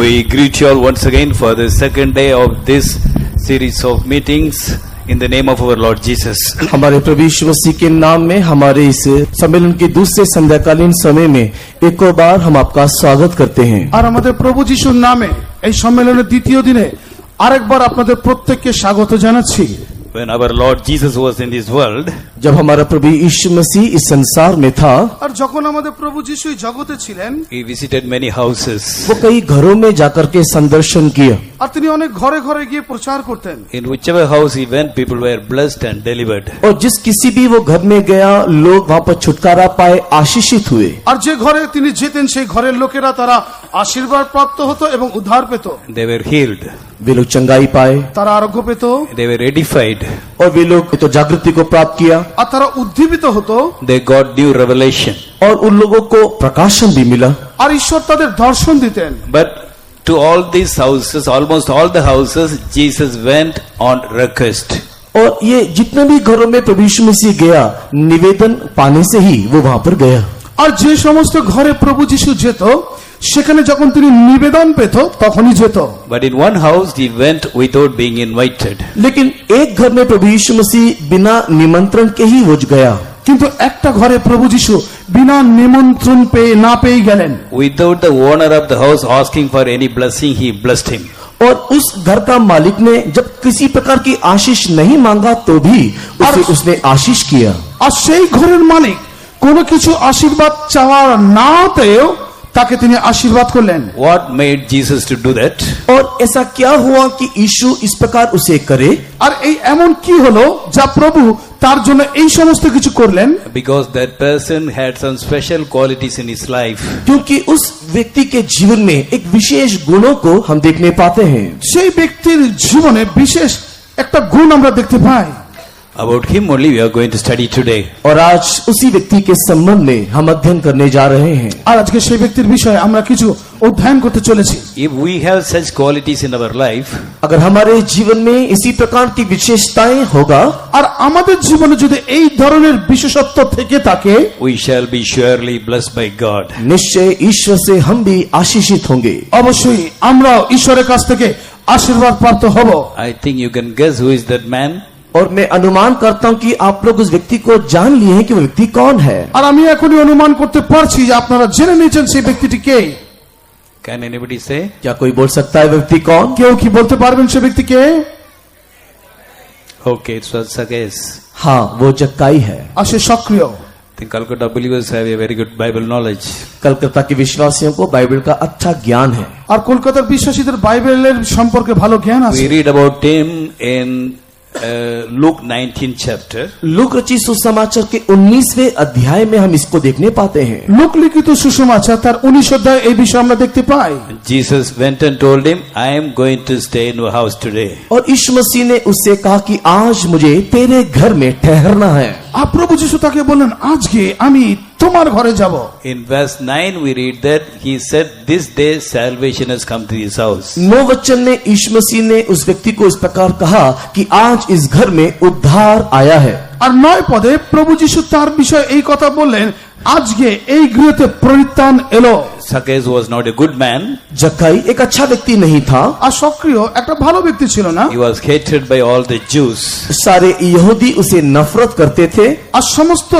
We greet you all once again for the second day of this series of meetings in the name of our Lord Jesus. हमारे प्रभु यीशु मसीह के नाम में हमारे इस सम्मेलन के दूसरे संध्याकालीन समय में एक और बार हम आपका स्वागत करते हैं। আর আমাদের প্রভু যিশুর নামে এই সম্মেলনের দ্বিতীয় দিনে আরেকবার আপনাদের প্রত্যেককে স্বাগত জানাচ্ছি। When our Lord Jesus was in this world, जब हमारा प्रभु यीशु मसीह इस संसार में था, আর যখন আমাদের প্রভু যিশু জগতে ছিলেন, he visited many houses. वो कई घरों में जाकर के संदर्शन किया আর তিনি অনেক ঘরে ঘরে গিয়ে প্রচার করতেন। In whichever house he went, people were blessed and delivered. और जिस किसी भी वो घर में गया, लोग वहाँ पर छुटकारा पाए, आशीषित हुए। আর যে ঘরে তিনি যেতেন সেই ঘরের লোকেরা তারা আশীর্বাদ প্রাপ্ত হতো এবং উদ্ধার পেত। They were healed. वे लोग चंगाई पाए, তারা আরোগ্য পেত, They were edified. और वे लोग तो जागृति को प्राप्त किया, আর তারা উদ্দীপিত হতো, They got new revelation. और उन लोगों को प्रकाशन भी मिला। আর ঈশ্বর তাদের দর্শন দিতেন। But to all these houses, almost all the houses, Jesus went on request. और ये जितने भी घरों में प्रभु यीशु मसीह गया, निवेदन पाने से ही वो वहाँ पर गया। আর যে সমস্ত ঘরে প্রভু যিশু যেত সেখানে যখন তিনি নিবেদন পেত তখনই যেত। But in one house he went without being invited. लेकिन एक घर में प्रभु यीशु मसीह बिना निमंत्रण के ही वो गया। কিন্তু একটা ঘরে প্রভু যিশু বিনা নিমন্ত্রণ পেয়ে না পেয়ে গেলেন। Without the owner of the house asking for any blessing, he blessed him. और उस घर का मालिक ने जब किसी प्रकार की आशीष नहीं मांगा तो भी उसने आशीष किया। আর সেই ঘরের মালিক কোনো কিছু আশীর্বাদ চাওয়া না পেয়েও তাকে তিনি আশীর্বাদ করলেন। What made Jesus to do that? और ऐसा क्या हुआ कि यीशु इस प्रकार उसे करे? আর এই এমন কি হলো যা প্রভু তার জন্য এই সমস্ত কিছু করলেন? Because that person had some special qualities in his life. क्योंकि उस व्यक्ति के जीवन में एक विशेष गुणों को हम देखने पाते हैं। সেই ব্যক্তির জীবনে বিশেষ একটা গুণ আমরা দেখতে পাই। About him only we are going to study today. और आज उसी व्यक्ति के संबंध में हम अध्ययन करने जा रहे हैं। আর আজকে সেই ব্যক্তির বিষয়ে আমরা কিছু অধ্যয়ন করতে চলেছি। If we have such qualities in our life, अगर हमारे जीवन में इसी प्रकार की विशेषताएं होगा, আর আমাদের জীবনে যদি এই ধরনের বিশেষত্ব থেকে থাকে, we shall be surely blessed by God. निश्चय ईश्वर से हम भी आशीषित होंगे। অবশ্যই আমরা ঈশ্বরের কাছ থেকে আশীর্বাদ প্রাপ্ত হব। I think you can guess who is that man. और मैं अनुमान करता हूं कि आप लोग उस व्यक्ति को जान लिए हैं कि वो व्यक्ति कौन है। আর আমি এখনই অনুমান করতে পারছি যে আপনারা জেনে নিয়েছেন সেই ব্যক্তিটি কে। Can anybody say? क्या कोई बोल सकता है व्यक्ति कौन? কেউ কি বলতে পারবেন সেই ব্যক্তি কে? Okay, it was Zacchaeus. हाँ, वो जक्काई है। আর সে সক্রিয়। I think Calcutta believers have a very good Bible knowledge. Calcutta के विश्वासियों को बाइबल का अच्छा ज्ञान है। আর কলকাতার বিশ্বাসীদের বাইবেলের সম্পর্কে ভালো জ্ঞান আছে। We read about him in Luke 19 chapter. Look रचित सुसमाचार के 19वें अध्याय में हम इसको देखने पाते हैं। লোক লিখিত সুসমাচার তার 19 অধ্যায়ে এই বিষয় আমরা দেখতে পাই। Jesus went and told him, I am going to stay in your house today. और यीशु मसीह ने उससे कहा कि आज मुझे तेरे घर में ठहरना है। আর প্রভু যিশু তাকে বললেন আজকে আমি তোমার ঘরে যাব। In verse 9 we read that he said, this day salvation has come to his house. 9 वचन में यीशु मसीह ने उस व्यक्ति को इस प्रकार कहा कि आज इस घर में उद्धार आया है। আর 9 পদে প্রভু যিশু তার বিষয়ে এই কথা বললেন আজকে এই গৃহতে পরিত্রাণ এলো। Zacchaeus was not a good man. जक्काई एक अच्छा व्यक्ति नहीं था। আর সক্রিয় একটা ভালো ব্যক্তি ছিল না। He was hated by all the Jews. सारे यहूदी उसे नफरत करते थे। আর সমস্ত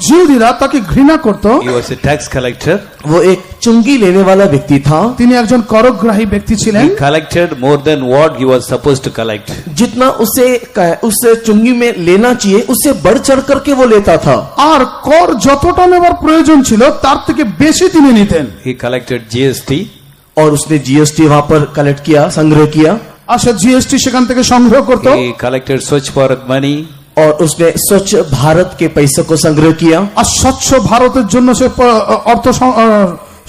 জিউদিরা তাকে ঘৃণা করত। He was a tax collector. वो एक चुंगी लेने वाला व्यक्ति था। তিনি একজন করগ্রাহী ব্যক্তি ছিলেন। He collected more than what he was supposed to collect. जितना उसे चुंगी में लेना चाहिए उससे बढ़ चढ़ करके वो लेता था। আর কর যতটা নেবার প্রয়োজন ছিল তার থেকে বেশি তিনি নিতেন। He collected GST. और उसने जीएसटी वहां पर कलेक्ट किया, संग्रह किया। আর সে জিএসটি সেখান থেকে সংগ্রহ করত। He collected Swachh Bharat money. और उसने स्वच्छ भारत के पैसों को संग्रह किया। আর স্বচ্ছ ভারতের জন্য সে অর্থ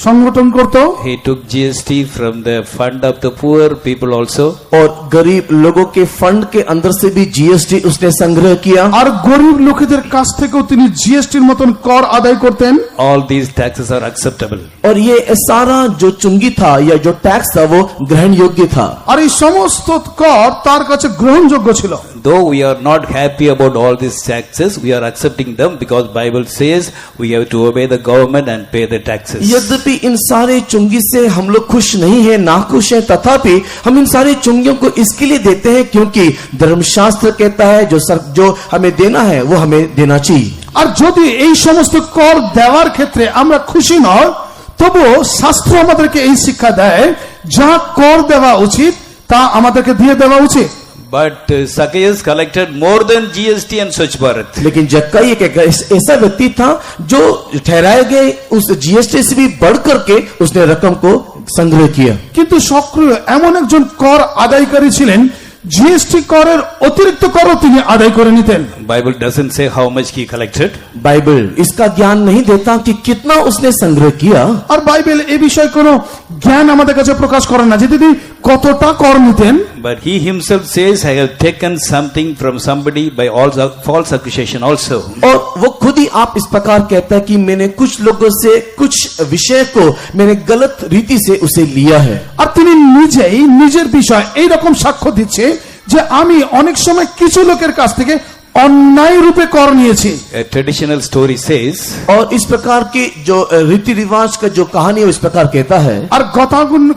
সংগঠন করত। He took GST from the fund of the poor people also. और गरीब लोगों के फंड के अंदर से भी जीएसटी उसने संग्रह किया। আর গরিব লোকেদের কাছ থেকেও তিনি জিএসটির মতন কর আদায় করতেন। All these taxes are acceptable. और ये सारा जो चुंगी था या जो टैक्स था वो ग्रहण योग्य था। আর এই সমস্ত কর তার কাছে গ্রহণযোগ্য ছিল। Though we are not happy about all these taxes, we are accepting them because Bible says we have to obey the government and pay the taxes. यद्यपि यद्यपि इन सारे चुंगी से हम लोग खुश नहीं है, नाखुश है, तथापि हम इन सारे चुंगियों को इसके लिए देते हैं क्योंकि धर्मशास्त्र कहता है जो हमें देना है वो हमें देना चाहिए। আর যদি এই সমস্ত কর দেওয়ার ক্ষেত্রে আমরা খুশি নয়, তবুও শাস্ত্র আমাদেরকে এই শিক্ষা দেয় যা কর দেওয়া উচিত তা আমাদেরকে দিয়ে দেওয়া উচিত। But Zacchaeus collected more than GST and Swachh Bharat. लेकिन जक्कई एक ऐसा व्यक्ति था जो ठहराए गए उस जीएसटी से भी बढ़ करके उसने रकम को संग्रह किया। কিন্তু সক্রিয় এমন একজন কর আদায়কারী ছিলেন, জিএসটি করের অতিরিক্ত করও তিনি আদায় করে নিতেন। Bible doesn't say how much he collected. Bible इसका ज्ञान नहीं देता कि कितना उसने संग्रह किया। আর বাইবেল এই বিষয়ে কোনো জ্ঞান আমাদের কাছে প্রকাশ করে না যে তিনি কতটা কর নিতেন। But he himself says, I have taken something from somebody by all false accusation also. और वो खुद ही आप इस प्रकार कहता है कि मैंने कुछ लोगों से कुछ विषय को मैंने गलत रीति से उसे लिया है। আর তিনি নিজেই নিজের বিষয় এই রকম সাক্ষ্য দিচ্ছে যে আমি অনেক সময় কিছু লোকের কাছ থেকে অন্যায় রূপে কর নিয়েছি। A traditional story says, और इस प्रकार की जो रीति रिवाज का जो कहानी है इस प्रकार कहता है। আর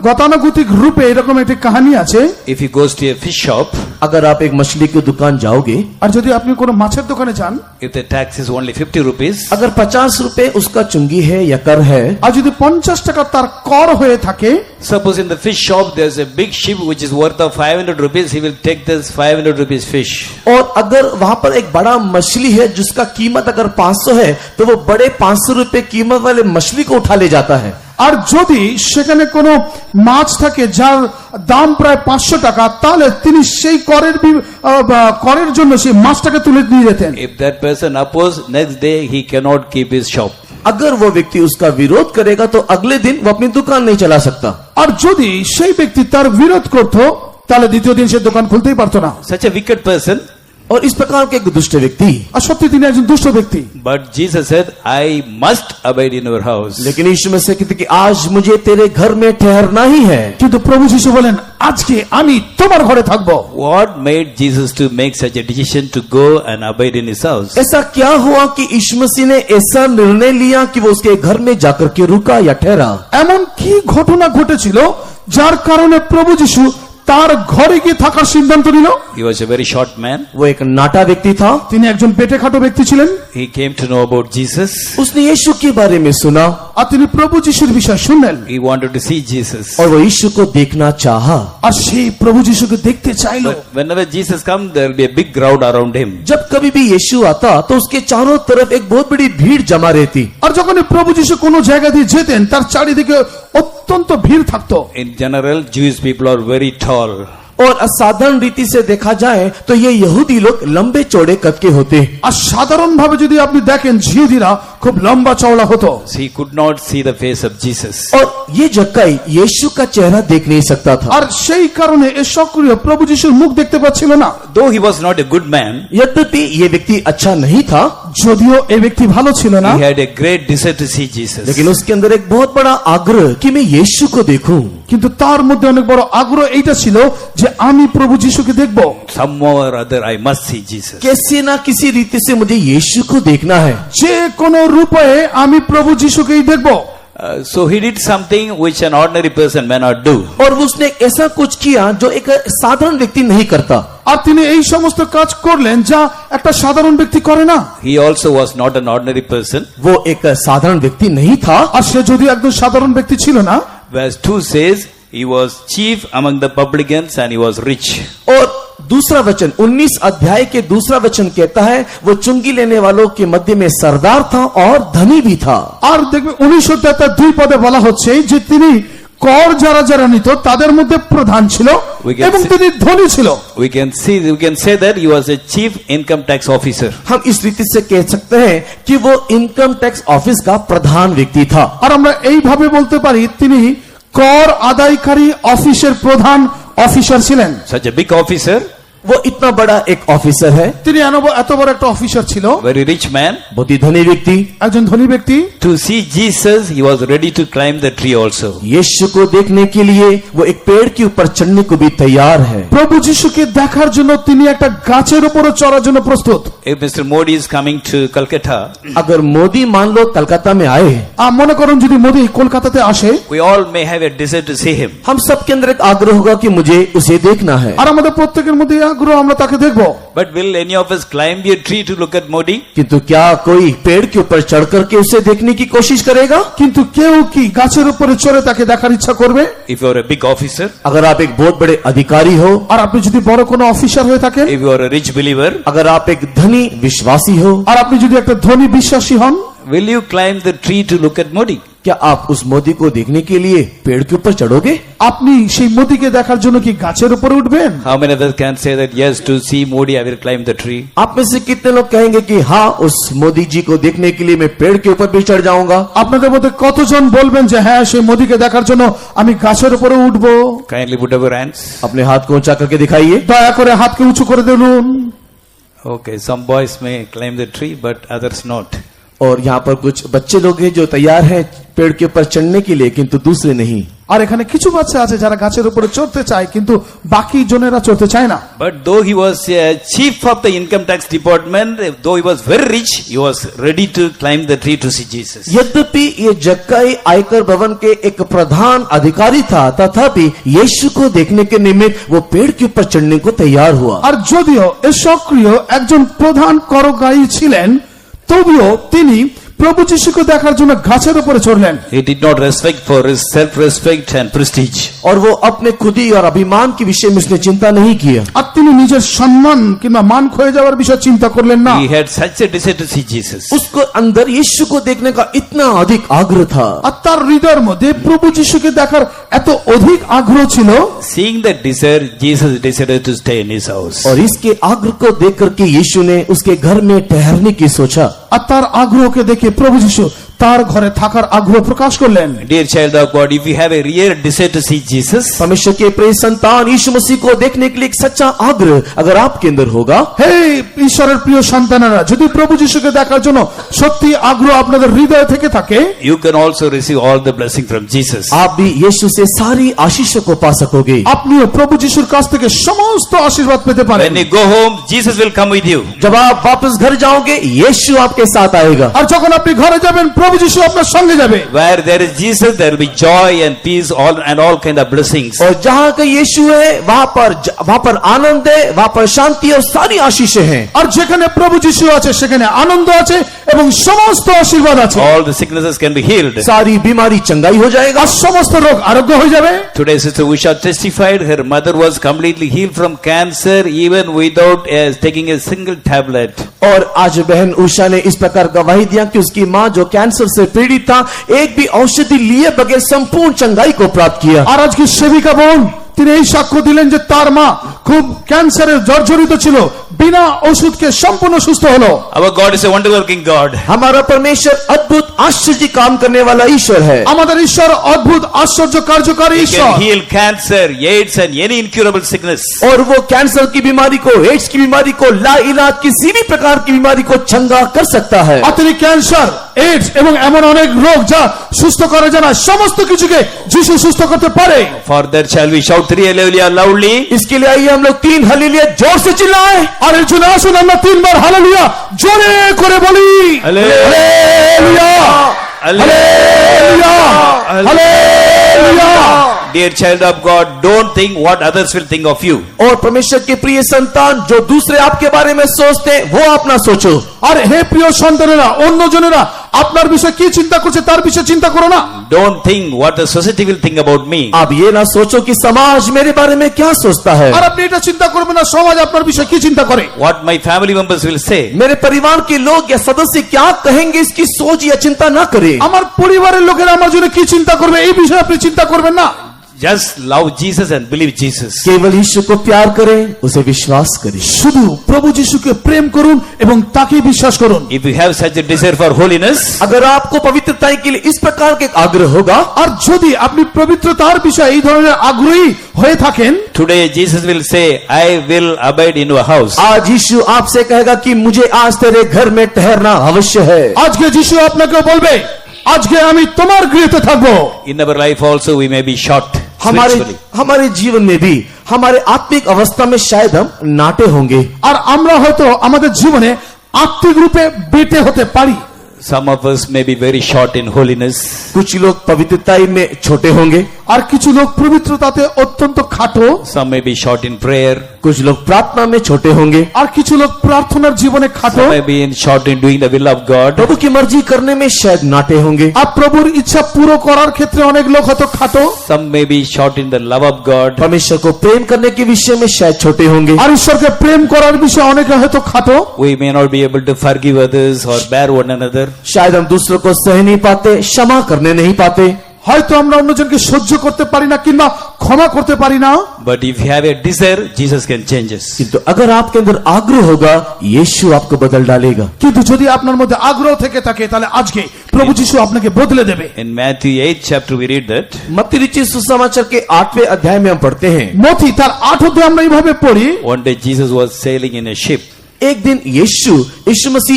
গতানুগতিক রূপে এরকম একটি কাহিনী আছে। if he goes to a fish shop, अगर आप एक मछली की दुकान जाओगे, আর যদি আপনি কোনো মাছের দোকানে যান, if the tax is only 50 rupees, अगर 50 रुपए उसका चुंगी है या कर है, আর যদি 50 টাকা তার কর হয়ে থাকে, suppose in the fish shop there's a big ship which is worth of 500 rupees, he will take this 500 rupees fish. और अगर वहां पर एक बड़ा मछली है जिसका कीमत अगर 500 है तो वो बड़े 500 रुपए कीमत वाले मछली को उठा ले जाता है। আর যদি সেখানে কোনো মাছ থাকে যার দাম প্রায় 500 টাকা, তাহলে তিনি সেই করের জন্য সেই মাছটাকে তুলে নিয়ে যেতেন। If that person oppose, next day he cannot keep his shop. अगर वो व्यक्ति उसका विरोध करेगा तो अगले दिन वो अपनी दुकान नहीं चला सकता। আর যদি সেই ব্যক্তি তার বিরোধ করত, তাহলে দ্বিতীয় দিন সে দোকান খুলতেই পারতো না। Such a wicked person. और इस प्रकार के एक दुष्ट व्यक्ति, আর সত্যি তিনি একজন দুষ্ট ব্যক্তি। But Jesus said, I must abide in your house. लेकिन यीशु मसीह कहते कि आज मुझे तेरे घर में ठहरना ही है। কিন্তু প্রভু যিশু বলেন আজকে আমি তোমার ঘরে থাকবো। What made Jesus to make such a decision to go and abide in his house? ऐसा क्या हुआ कि यीशु मसीह ने ऐसा निर्णय लिया कि वो उसके घर में जाकर के रुका या ठहरा? এমন কি ঘটনা ঘটেছিল যার কারণে প্রভু যিশু তার ঘরে গিয়ে থাকার সিদ্ধান্ত নিল? He was a very short man. वो एक नाटा व्यक्ति था। তিনি একজন বেটেখাটো ব্যক্তি ছিলেন। He came to know about Jesus. उसने यीशु के बारे में सुना আর তিনি প্রভু যিশুর বিষয় শুনলেন। He wanted to see Jesus. और वो यीशु को देखना चाहा। আর সেই প্রভু যিশুকে দেখতে চাইলো। But whenever Jesus comes, there will be a big crowd around him. जब कभी भी यीशु आता तो उसके चारों तरफ एक बहुत बड़ी भीड़ जमा रहती। আর যখনই প্রভু যিশু কোনো জায়গা দিয়ে যেতেন তার চারিদিকে অত্যন্ত ভিড় থাকতো। In general, Jewish people are very tall. और असाधारण रीति से देखा जाए तो ये यहूदी लोग लंबे चौड़े कद के होते। আর সাধারণভাবে যদি আপনি দেখেন জিহুদীরা খুব লম্বা চওড়া হতো। He could not see the face of Jesus. और ये जक्कई यीशु का चेहरा देख नहीं सकता था। আর সেই কারণে এ সক্রিয় প্রভু যিশুর মুখ দেখতে পাচ্ছিল না। Though he was not a good man, यद्यपि ये व्यक्ति अच्छा नहीं था, যদিও এই ব্যক্তি ভালো ছিল না, he had a great desire to see Jesus. लेकिन उसके अंदर एक बहुत बड़ा आग्रह कि मैं यीशु को देखूं। কিন্তু তার মধ্যে অনেক বড় আগ্রহ এইটা ছিল যে আমি প্রভু যিশুকে দেখব। Somehow or other, I must see Jesus. कैसे ना किसी रीति से मुझे यीशु को देखना है। যে কোনো রূপে আমি প্রভু যিশুকেই দেখব। So he did something which an ordinary person may not do. और उसने ऐसा कुछ किया जो एक साधारण व्यक्ति नहीं करता। আর তিনি এই সমস্ত কাজ করলেন যা একটা সাধারণ ব্যক্তি করে না। He also was not an ordinary person. वो एक साधारण व्यक्ति नहीं था। আর সে যদি একজন সাধারণ ব্যক্তি ছিল না। Verse 2 says, he was chief among the publicans and he was rich. और दूसरा वचन 19 अध्याय के दूसरा वचन कहता है वो चुंगी लेने वालों के मध्य में सरदार था और धनी भी था। আর দেখবে 19 অধ্যায়ে 2 পদে বলা হচ্ছে যে তিনি কর যারা যারা নিত তাদের মধ্যে প্রধান ছিল এবং তিনি ধনী ছিল। We can say that he was a chief income tax officer. हम इस रीति से कह सकते हैं कि वो इनकम टैक्स ऑफिस का प्रधान व्यक्ति था। আর আমরা এইভাবে বলতে পারি তিনি কর আদায়কারী অফিসের প্রধান অফিসার ছিলেন। Such a big officer. वो इतना बड़ा एक ऑफिसर है, তিনি এত বড় একটা অফিসার ছিল, very rich man. बहुत ही धनी व्यक्ति। একজন ধনী ব্যক্তি। To see Jesus, he was ready to climb the tree also. यीशु को देखने के लिए वो एक पेड़ के ऊपर चढ़ने को भी तैयार है। প্রভু যিশুকে দেখার জন্য তিনি একটা গাছের উপরে চড়ার জন্য প্রস্তুত। If Mr. Modi is coming to Calcutta, अगर मोदी मान लो कलकत्ता में आए, মনে করুন যদি মোদি কলকাতাতে আসে, we all may have a desire to see him. हम सबके अंदर एक आग्रह होगा कि मुझे उसे देखना है। আর আমাদের প্রত্যেকের মধ্যে আগ্রহ আমরা তাকে দেখব। But will any of us climb a tree to look at Modi? किंतु क्या कोई पेड़ के ऊपर चढ़ करके उसे देखने की कोशिश करेगा? কিন্তু কেউ কি গাছের উপরে চড়ে তাকে দেখার ইচ্ছা করবে? If you are a big officer, अगर आप एक बहुत बड़े अधिकारी हो, আর আপনি যদি বড় কোনো অফিসার হয়ে থাকেন, if you are a rich believer, अगर आप एक धनी विश्वासी हो, আর আপনি যদি একটা ধনী বিশ্বাসী হন, will you climb the tree to look at Modi? क्या आप उस मोदी को देखने के लिए पेड़ के ऊपर चढ़ोगे? আপনি সেই মোদিকে দেখার জন্য কি গাছের উপরে উঠবেন? How many of us can say that yes, to see Modi I will climb the tree? आप में से कितने लोग कहेंगे कि हाँ, उस मोदी जी को देखने के लिए मैं पेड़ के ऊपर भी चढ़ जाऊंगा? আপনাদের মধ্যে কতজন বলবেন যে হ্যাঁ সেই মোদিকে দেখার জন্য আমি গাছের উপরে উঠবো? Kindly put up your hands. अपने हाथ को ऊंचा करके दिखाइए। দয়া করে হাতকে উঁচু করে দিলুন। Okay, some boys may climb the tree, but others not. और यहाँ पर कुछ बच्चे लोग हैं जो तैयार हैं पेड़ के ऊपर चढ़ने के लिए, किंतु दूसरे नहीं। আর এখানে কিছু বাচ্চা আছে যারা গাছের উপরে চড়তে চায় কিন্তু বাকি জনেরা চড়তে চায় না। But though he was chief of the income tax department, though he was very rich, he was ready to climb the tree to see Jesus. यद्यपि ये जक्कई आयकर भवन के एक प्रधान अधिकारी था, तथापि यीशु को देखने के निमित्त वो पेड़ के ऊपर चढ़ने को तैयार हुआ। আর যদিও এ সক্রিয় একজন প্রধান করগ্রাহী ছিলেন, তবুও তিনি প্রভু যিশুকে দেখার জন্য গাছের উপরে চড়লেন। He did not respect for his self-respect and prestige. और वो अपने खुदी और अभिमान के विषय में उसने चिंता नहीं किया। আর তিনি নিজের সম্মান কিংবা মান ক্ষয়ে যাওয়ার বিষয়ে চিন্তা করলেন না। He had such a desire to see Jesus. उसको अंदर यीशु को देखने का इतना अधिक आग्रह था। আর তার হৃদয়ের মধ্যে প্রভু যিশুকে দেখার এত অধিক আগ্রহ ছিল। Seeing that desire, Jesus decided to stay in his house. और इसके आग्रह को देख करके यीशु ने उसके घर में ठहरने की सोचा। আর তার আগ্রহকে দেখে প্রভু যিশু তার ঘরে থাকার আগ্রহ প্রকাশ করলেন। Dear child of God, if you have a real desire to see Jesus, परमेश्वर के प्रिय संतान, यीशु मसीह को देखने के लिए एक सच्चा आग्रह अगर आपके अंदर होगा, হে ঈশ্বরের প্রিয় সন্তানেরা, যদি প্রভু যিশুকে দেখার জন্য সত্যি আগ্রহ আপনাদের হৃদয় থেকে থাকে, you can also receive all the blessing from Jesus. आप भी यीशु से सारी आशीषों को पा सकोगे। আপনিও প্রভু যিশুর কাছ থেকে সমস্ত আশীর্বাদ পেতে পারেন। When you go home, Jesus will come with you. जब आप वापस घर जाओगे, यीशु आपके साथ आएगा। আর যখন আপনি ঘরে যাবেন, প্রভু যিশু আপনার সঙ্গে যাবে। Where there is Jesus, there will be joy and peace, all kind of blessings. और जहाँ का यीशु है, वहाँ पर आनंद है, वहाँ पर शांति और सारी आशीषें हैं। আর যেখানে প্রভু যিশু আছে সেখানে আনন্দ আছে এবং সমস্ত আশীর্বাদ আছে। All the sicknesses can be healed. सारी बीमारी चंगाई हो जाएगा। আর সমস্ত রোগ আরোগ্য হয়ে যাবে। Today, Sister Usha testified her mother was completely healed from cancer even without taking a single tablet. और आज बहन उषा ने इस प्रकार गवाही दिया कि उसकी माँ जो कैंसर से पीड़ित था, एक भी औषधि लिए बगैर संपूर्ण चंगाई को प्राप्त किया। আর আজকে সেবিকা বোন তিনি এই সাক্ষ্য দিলেন যে তার মা খুব ক্যান্সারে জর্জরিত ছিল, বিনা ওষুধকে সম্পূর্ণ সুস্থ হলো। Our God is a wonder working God. हमारा परमेश्वर अद्भुत आश्चर्य काम करने वाला ईश्वर है। আমাদের ঈশ্বর অদ্ভুত আশ্চর্য কার্যকারী He ঈশ্বর। can heal cancer, AIDS and any incurable sickness. और वो कैंसर की बीमारी को, एड्स की बीमारी को, लाइलाज किसी भी प्रकार की बीमारी को चंगा कर सकता है। আর তিনি ক্যান্সার, এইডস এবং এমন অনেক রোগ যা সুস্থ করা যায় না, সমস্ত কিছুকে যিশু সুস্থ করতে পারে। For that shall we shout 3 hallelujah loudly. इसके लिए आइए हम लोग 3 हालेलुया जोर से चिल्लाएं। আর এর জন্য আসুন আমরা 3 বার হালেলুয়া জোরে করে বলি। Hallelujah, hallelujah, hallelujah. Dear child of God, don't think what others will think of you. और परमेश्वर के प्रिय संतान, जो दूसरे आपके बारे में सोचते हैं वो आप ना सोचो। আর হে প্রিয় সন্তানেরা, অন্যজনেরা আপনার বিষয়ে কি চিন্তা করছে তার বিষয়ে চিন্তা করো না। Don't think what the society will think about me. आप ये ना सोचो कि समाज मेरे बारे में क्या सोचता है, আর আপনি এটা চিন্তা করবেন না সমাজ আপনার বিষয়ে কি চিন্তা করে। What my family members will say. मेरे परिवार के लोग या सदस्य क्या कहेंगे, इसकी सोच या चिंता ना करें। আমার পরিবারের লোকেরা আমার জন্য কি চিন্তা করবে এই বিষয়ে আপনি চিন্তা করবেন না। Just love Jesus and believe Jesus. केवल यीशु को प्यार करें, उसे विश्वास करें। শুধু প্রভু যিশুকে প্রেম করুন এবং তাকে বিশ্বাস করুন। If you have such a desire for holiness, अगर आपको पवित्रता के लिए इस प्रकार के आग्रह होगा, আর যদি আপনি পবিত্রতার বিষয়ে এই ধরনের আগ্রহী হয়ে থাকেন, today Jesus will say, I will abide in your house. आज यीशु आपसे कहेगा कि मुझे आज तेरे घर में ठहरना अवश्य है। আজকে যিশু আপনাকে বলবে, আজকে আমি তোমার গৃহে থাকবো। In our life also we may be short spiritually. हमारे जीवन में भी, हमारे आत्मिक अवस्था में शायद हम नाटे होंगे, আর আমরা হয়তো আমাদের জীবনে আত্মিক রূপে বেটে হতে পারি। Some of us may be very short in holiness. कुछ लोग पवित्रता में छोटे होंगे, আর কিছু লোক পবিত্রতাতে অত্যন্ত খাটো, Some may be short in prayer. कुछ लोग प्रार्थना में छोटे होंगे, আর কিছু লোক প্রার্থনার জীবনে খাটো, Some may be short in doing the will of God. प्रभु की मर्जी करने में शायद नाटे होंगे, আর প্রভুর ইচ্ছা পুরো করার ক্ষেত্রে অনেক লোক হয়তো খাটো, Some may be short in the love of God. परमेश्वर को प्रेम करने के विषय में शायद छोटे होंगे, আর ঈশ্বরকে প্রেম করার বিষয়ে অনেকে হয়তো খাটো। We may not be able to forgive others or bear one another. शायद हम दूसरों को सह नहीं पाते, क्षमा करने नहीं पाते। হয়তো আমরা অন্যজনকে সহ্য করতে পারি না কিংবা ক্ষমা করতে পারি না। But if you have a desire, Jesus can change us. किंतु अगर आपके अंदर आग्रह होगा, यीशु आपको बदल डालेगा। কিন্তু যদি আপনার মধ্যে আগ্রহ থেকে থাকে তাহলে আজকে প্রভু যিশু আপনাকে বদলে দেবে। In Matthew 8 chapter we read that मत्ती लिखित सुसमाचार के 8वें अध्याय में हम पढ़ते हैं, মথি তার 8 অধ্যায়ে আমরা এইভাবে পড়ি, one day Jesus was sailing in a ship एक दिन यीशु मसीह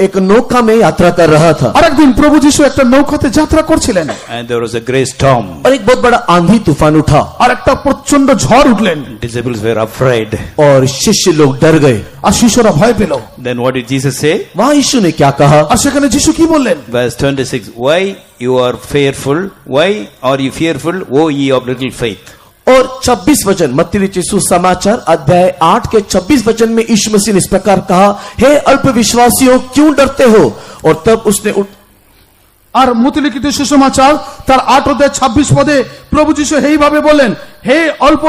एक नौका में यात्रा कर रहा था, আর একদিন প্রভু যিশু একটা নৌকাতে যাত্রা করছিলেন, and there was a great storm. और एक बहुत बड़ा आंधी तूफान उठा, আর একটা প্রচন্ড ঝড় উঠলেন, Disciples were afraid. और शिष्य लोग डर गए। আর শিষ্যরা ভয় পেল। Then what did Jesus say? वहां यीशु ने क्या कहा? আর সেখানে যিশু কি বললেন? Verse 26, why you are fearful? Why are you fearful, O ye of little faith? और 26 वचन, मत्ती लिखित सुसमाचार अध्याय 8 के 26 वचन में यीशु मसीह ने इस प्रकार कहा, हे अल्प विश्वासियों क्यों डरते हो? और तब उसने আর মথি লিখিত সুসমাচার তার 8 অধ্যায় 26 পদে প্রভু যিশু এইভাবে বললেন, হে অল্প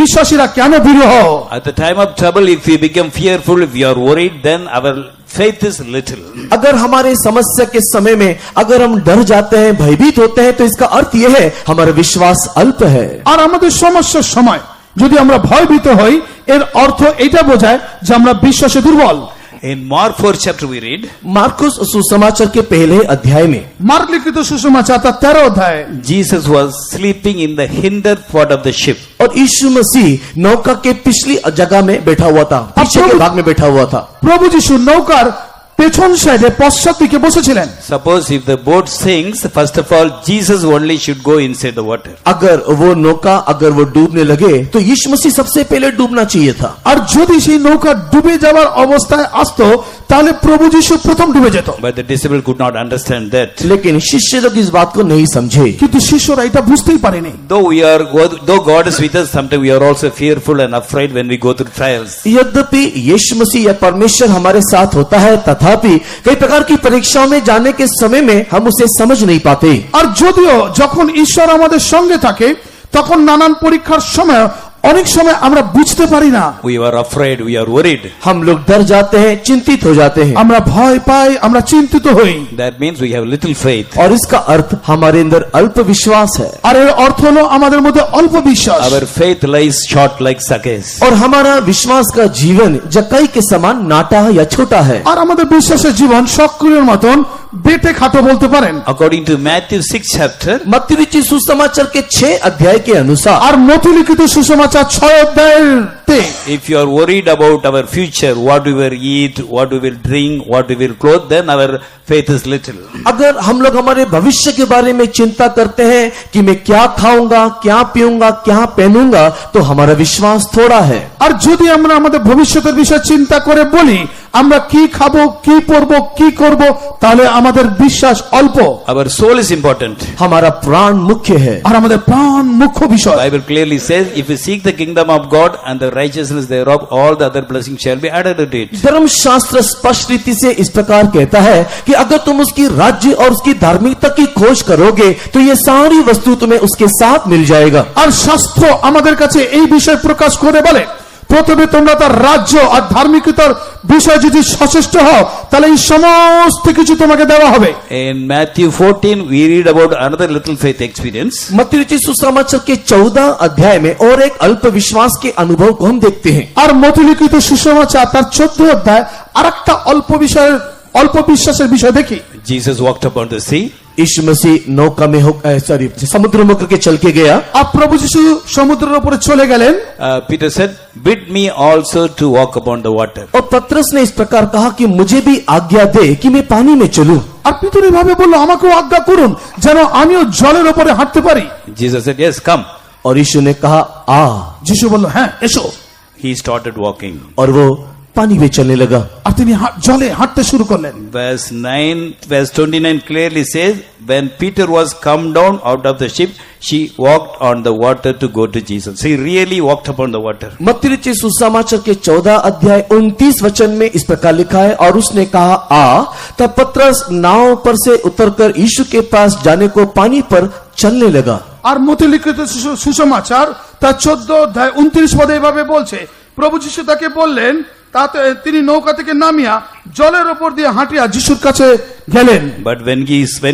বিশ্বাসীরা কেন ভীরু হও? At the time of trouble, if we become fearful, if we are worried, then our faith is little. अगर हमारे समस्या के समय में अगर हम डर जाते हैं, भयभीत होते हैं, तो इसका अर्थ यह है हमारा विश्वास अल्प है। আর আমাদের সমস্যার সময় যদি আমরা ভয়ভীত হই, এর অর্থ এটা বোঝায় যে আমরা বিশ্বাসে দুর্বল। In Mark 4 chapter we read, Marcus सुसमाचार के पहले अध्याय में মার্ক লিখিত সুসমাচার তার 13 অধ্যায় Jesus was sleeping in the hinder part of the ship. और यीशु मसीह नौका के पिछली जगह में बैठा हुआ था, पीछे के भाग में बैठा हुआ था। প্রভু যিশু নৌকার পেছন সাইডে পশ্চাৎ দিকে বসেছিলেন। Suppose if the boat sinks, first of all, Jesus only should go inside the water. अगर वो नौका अगर वो डूबने लगे तो यीशु मसीह सबसे पहले डूबना चाहिए था। আর যদি সেই নৌকা ডুবে যাওয়ার অবস্থায় আসতো তাহলে প্রভু যিশু প্রথম ডুবে যেত। But the disciple could not understand that. लेकिन शिष्य लोग इस बात को नहीं समझे। কিন্তু শিষ্যরা এটা বুঝতেই পারেনি। Though God is with us, sometimes we are also fearful and afraid when we go through trials. यद्यपि यीशु मसीह या परमेश्वर हमारे साथ होता है, तथापि कई प्रकार की परीक्षाओं में जाने के समय में हम उसे समझ नहीं पाते। আর যদিও যখন ঈশ্বর আমাদের সঙ্গে থাকে তখন নানান পরীক্ষার সময় অনেক সময় আমরা বুঝতে পারি না। We are afraid, we are worried. हम लोग डर जाते हैं, चिंतित हो जाते हैं, আমরা ভয় পাই, আমরা চিন্তিত হই। That means we have little faith. और इसका अर्थ हमारे अंदर अल्प विश्वास है। আর এর অর্থ হলো আমাদের মধ্যে অল্প বিশ্বাস। Our faith lies short like Zacchaeus. और हमारा विश्वास का जीवन जक्कई के समान नाटा या छोटा है। আর আমাদের বিশ্বাসের জীবন সক্রিয়র মতন বেটে খাটো বলতে পারেন। According to Matthew 6 chapter, मत्ती लिखित सुसमाचार के 6 अध्याय के अनुसार আর মথি লিখিত সুসমাচার 6 অধ্যায়েতে if you are worried about our future, what we will eat, what we will drink, what we will clothe, then our faith is little. अगर हम लोग हमारे भविष्य के बारे में चिंता करते हैं कि मैं क्या खाऊंगा, क्या पीऊंगा, क्या पहनूंगा, तो हमारा विश्वास थोड़ा है। আর যদি আমরা আমাদের ভবিষ্যতের বিষয়ে চিন্তা করে বলি আমরা কি খাবো, কি পরবো, কি করব, তাহলে আমাদের বিশ্বাস অল্প। Our soul is important. हमारा प्राण मुख्य है। আর আমাদের প্রাণ মুখ্য বিষয়। Bible clearly says, if you seek the kingdom of God and the righteousness thereof, all the other blessings shall be added to it. धर्मशास्त्र स्पष्ट रीति से इस प्रकार कहता है कि अगर तुम उसकी राज्य और उसकी धार्मिकता की खोज करोगे तो ये सारी वस्तु तुम्हें उसके साथ मिल जाएगा। আর শাস্ত্র আমাদের কাছে এই বিষয় প্রকাশ করে বলে প্রথমে তোমরা তার রাজ্য আর ধার্মিকতার বিষয়ে যদি সচেষ্ট হও তাহলে এই সমস্ত কিছু তোমাকে দেওয়া হবে। In Matthew 14, we read about another little faith experience. मत्ती रचित सुसमाचार के 14 अध्याय में और एक अल्प विश्वास के अनुभव को हम देखते हैं। আর মথিলিখিত সুসমাচার তার 14 অধ্যায় আরেকটা অল্প বিশ্বাসের বিষয় দেখি। Jesus walked upon the sea. यीशु मसीह नौका में समुद्र में होकर के चल के गया। আর প্রভু যিশু সমুদ্রের উপরে চলে গেলেন। Peter said, "Bid me also to walk upon the water." और पतरस ने इस प्रकार कहा कि मुझे भी आज्ञा दे कि मैं पानी में चलूं। আর পিতর এভাবে বলল, আমাকেও আজ্ঞা করুন যেন আমিও জলের উপরে হাঁটতে পারি। Jesus said, "Yes, come." और यीशु ने कहा आ। যিশু বলল, হ্যাঁ এসো। He started walking. और वो पानी में चलने लगा। আর তিনি জলে হাঁটতে শুরু করলেন। Verse 29 clearly says, when Peter was come down out of the ship, she walked on the water to go to Jesus. He really walked upon the water. मत्ती रचित सुसमाचार के 14 अध्याय 29 वचन में इस प्रकार लिखा है, और उसने कहा आ। तब पतरस नाव पर से उतरकर यीशु के पास जाने को पानी पर चलने लगा। আর মথিলিখিত সুসমাচার তার 14 অধ্যায় 29 পদে এভাবে বলছে, প্রভু যিশু তাকে বললেন, তাতে তিনি নৌকা থেকে নামিয়া জলের উপর দিয়ে হাঁটিয়া যিশুর কাছে গেলেন। But when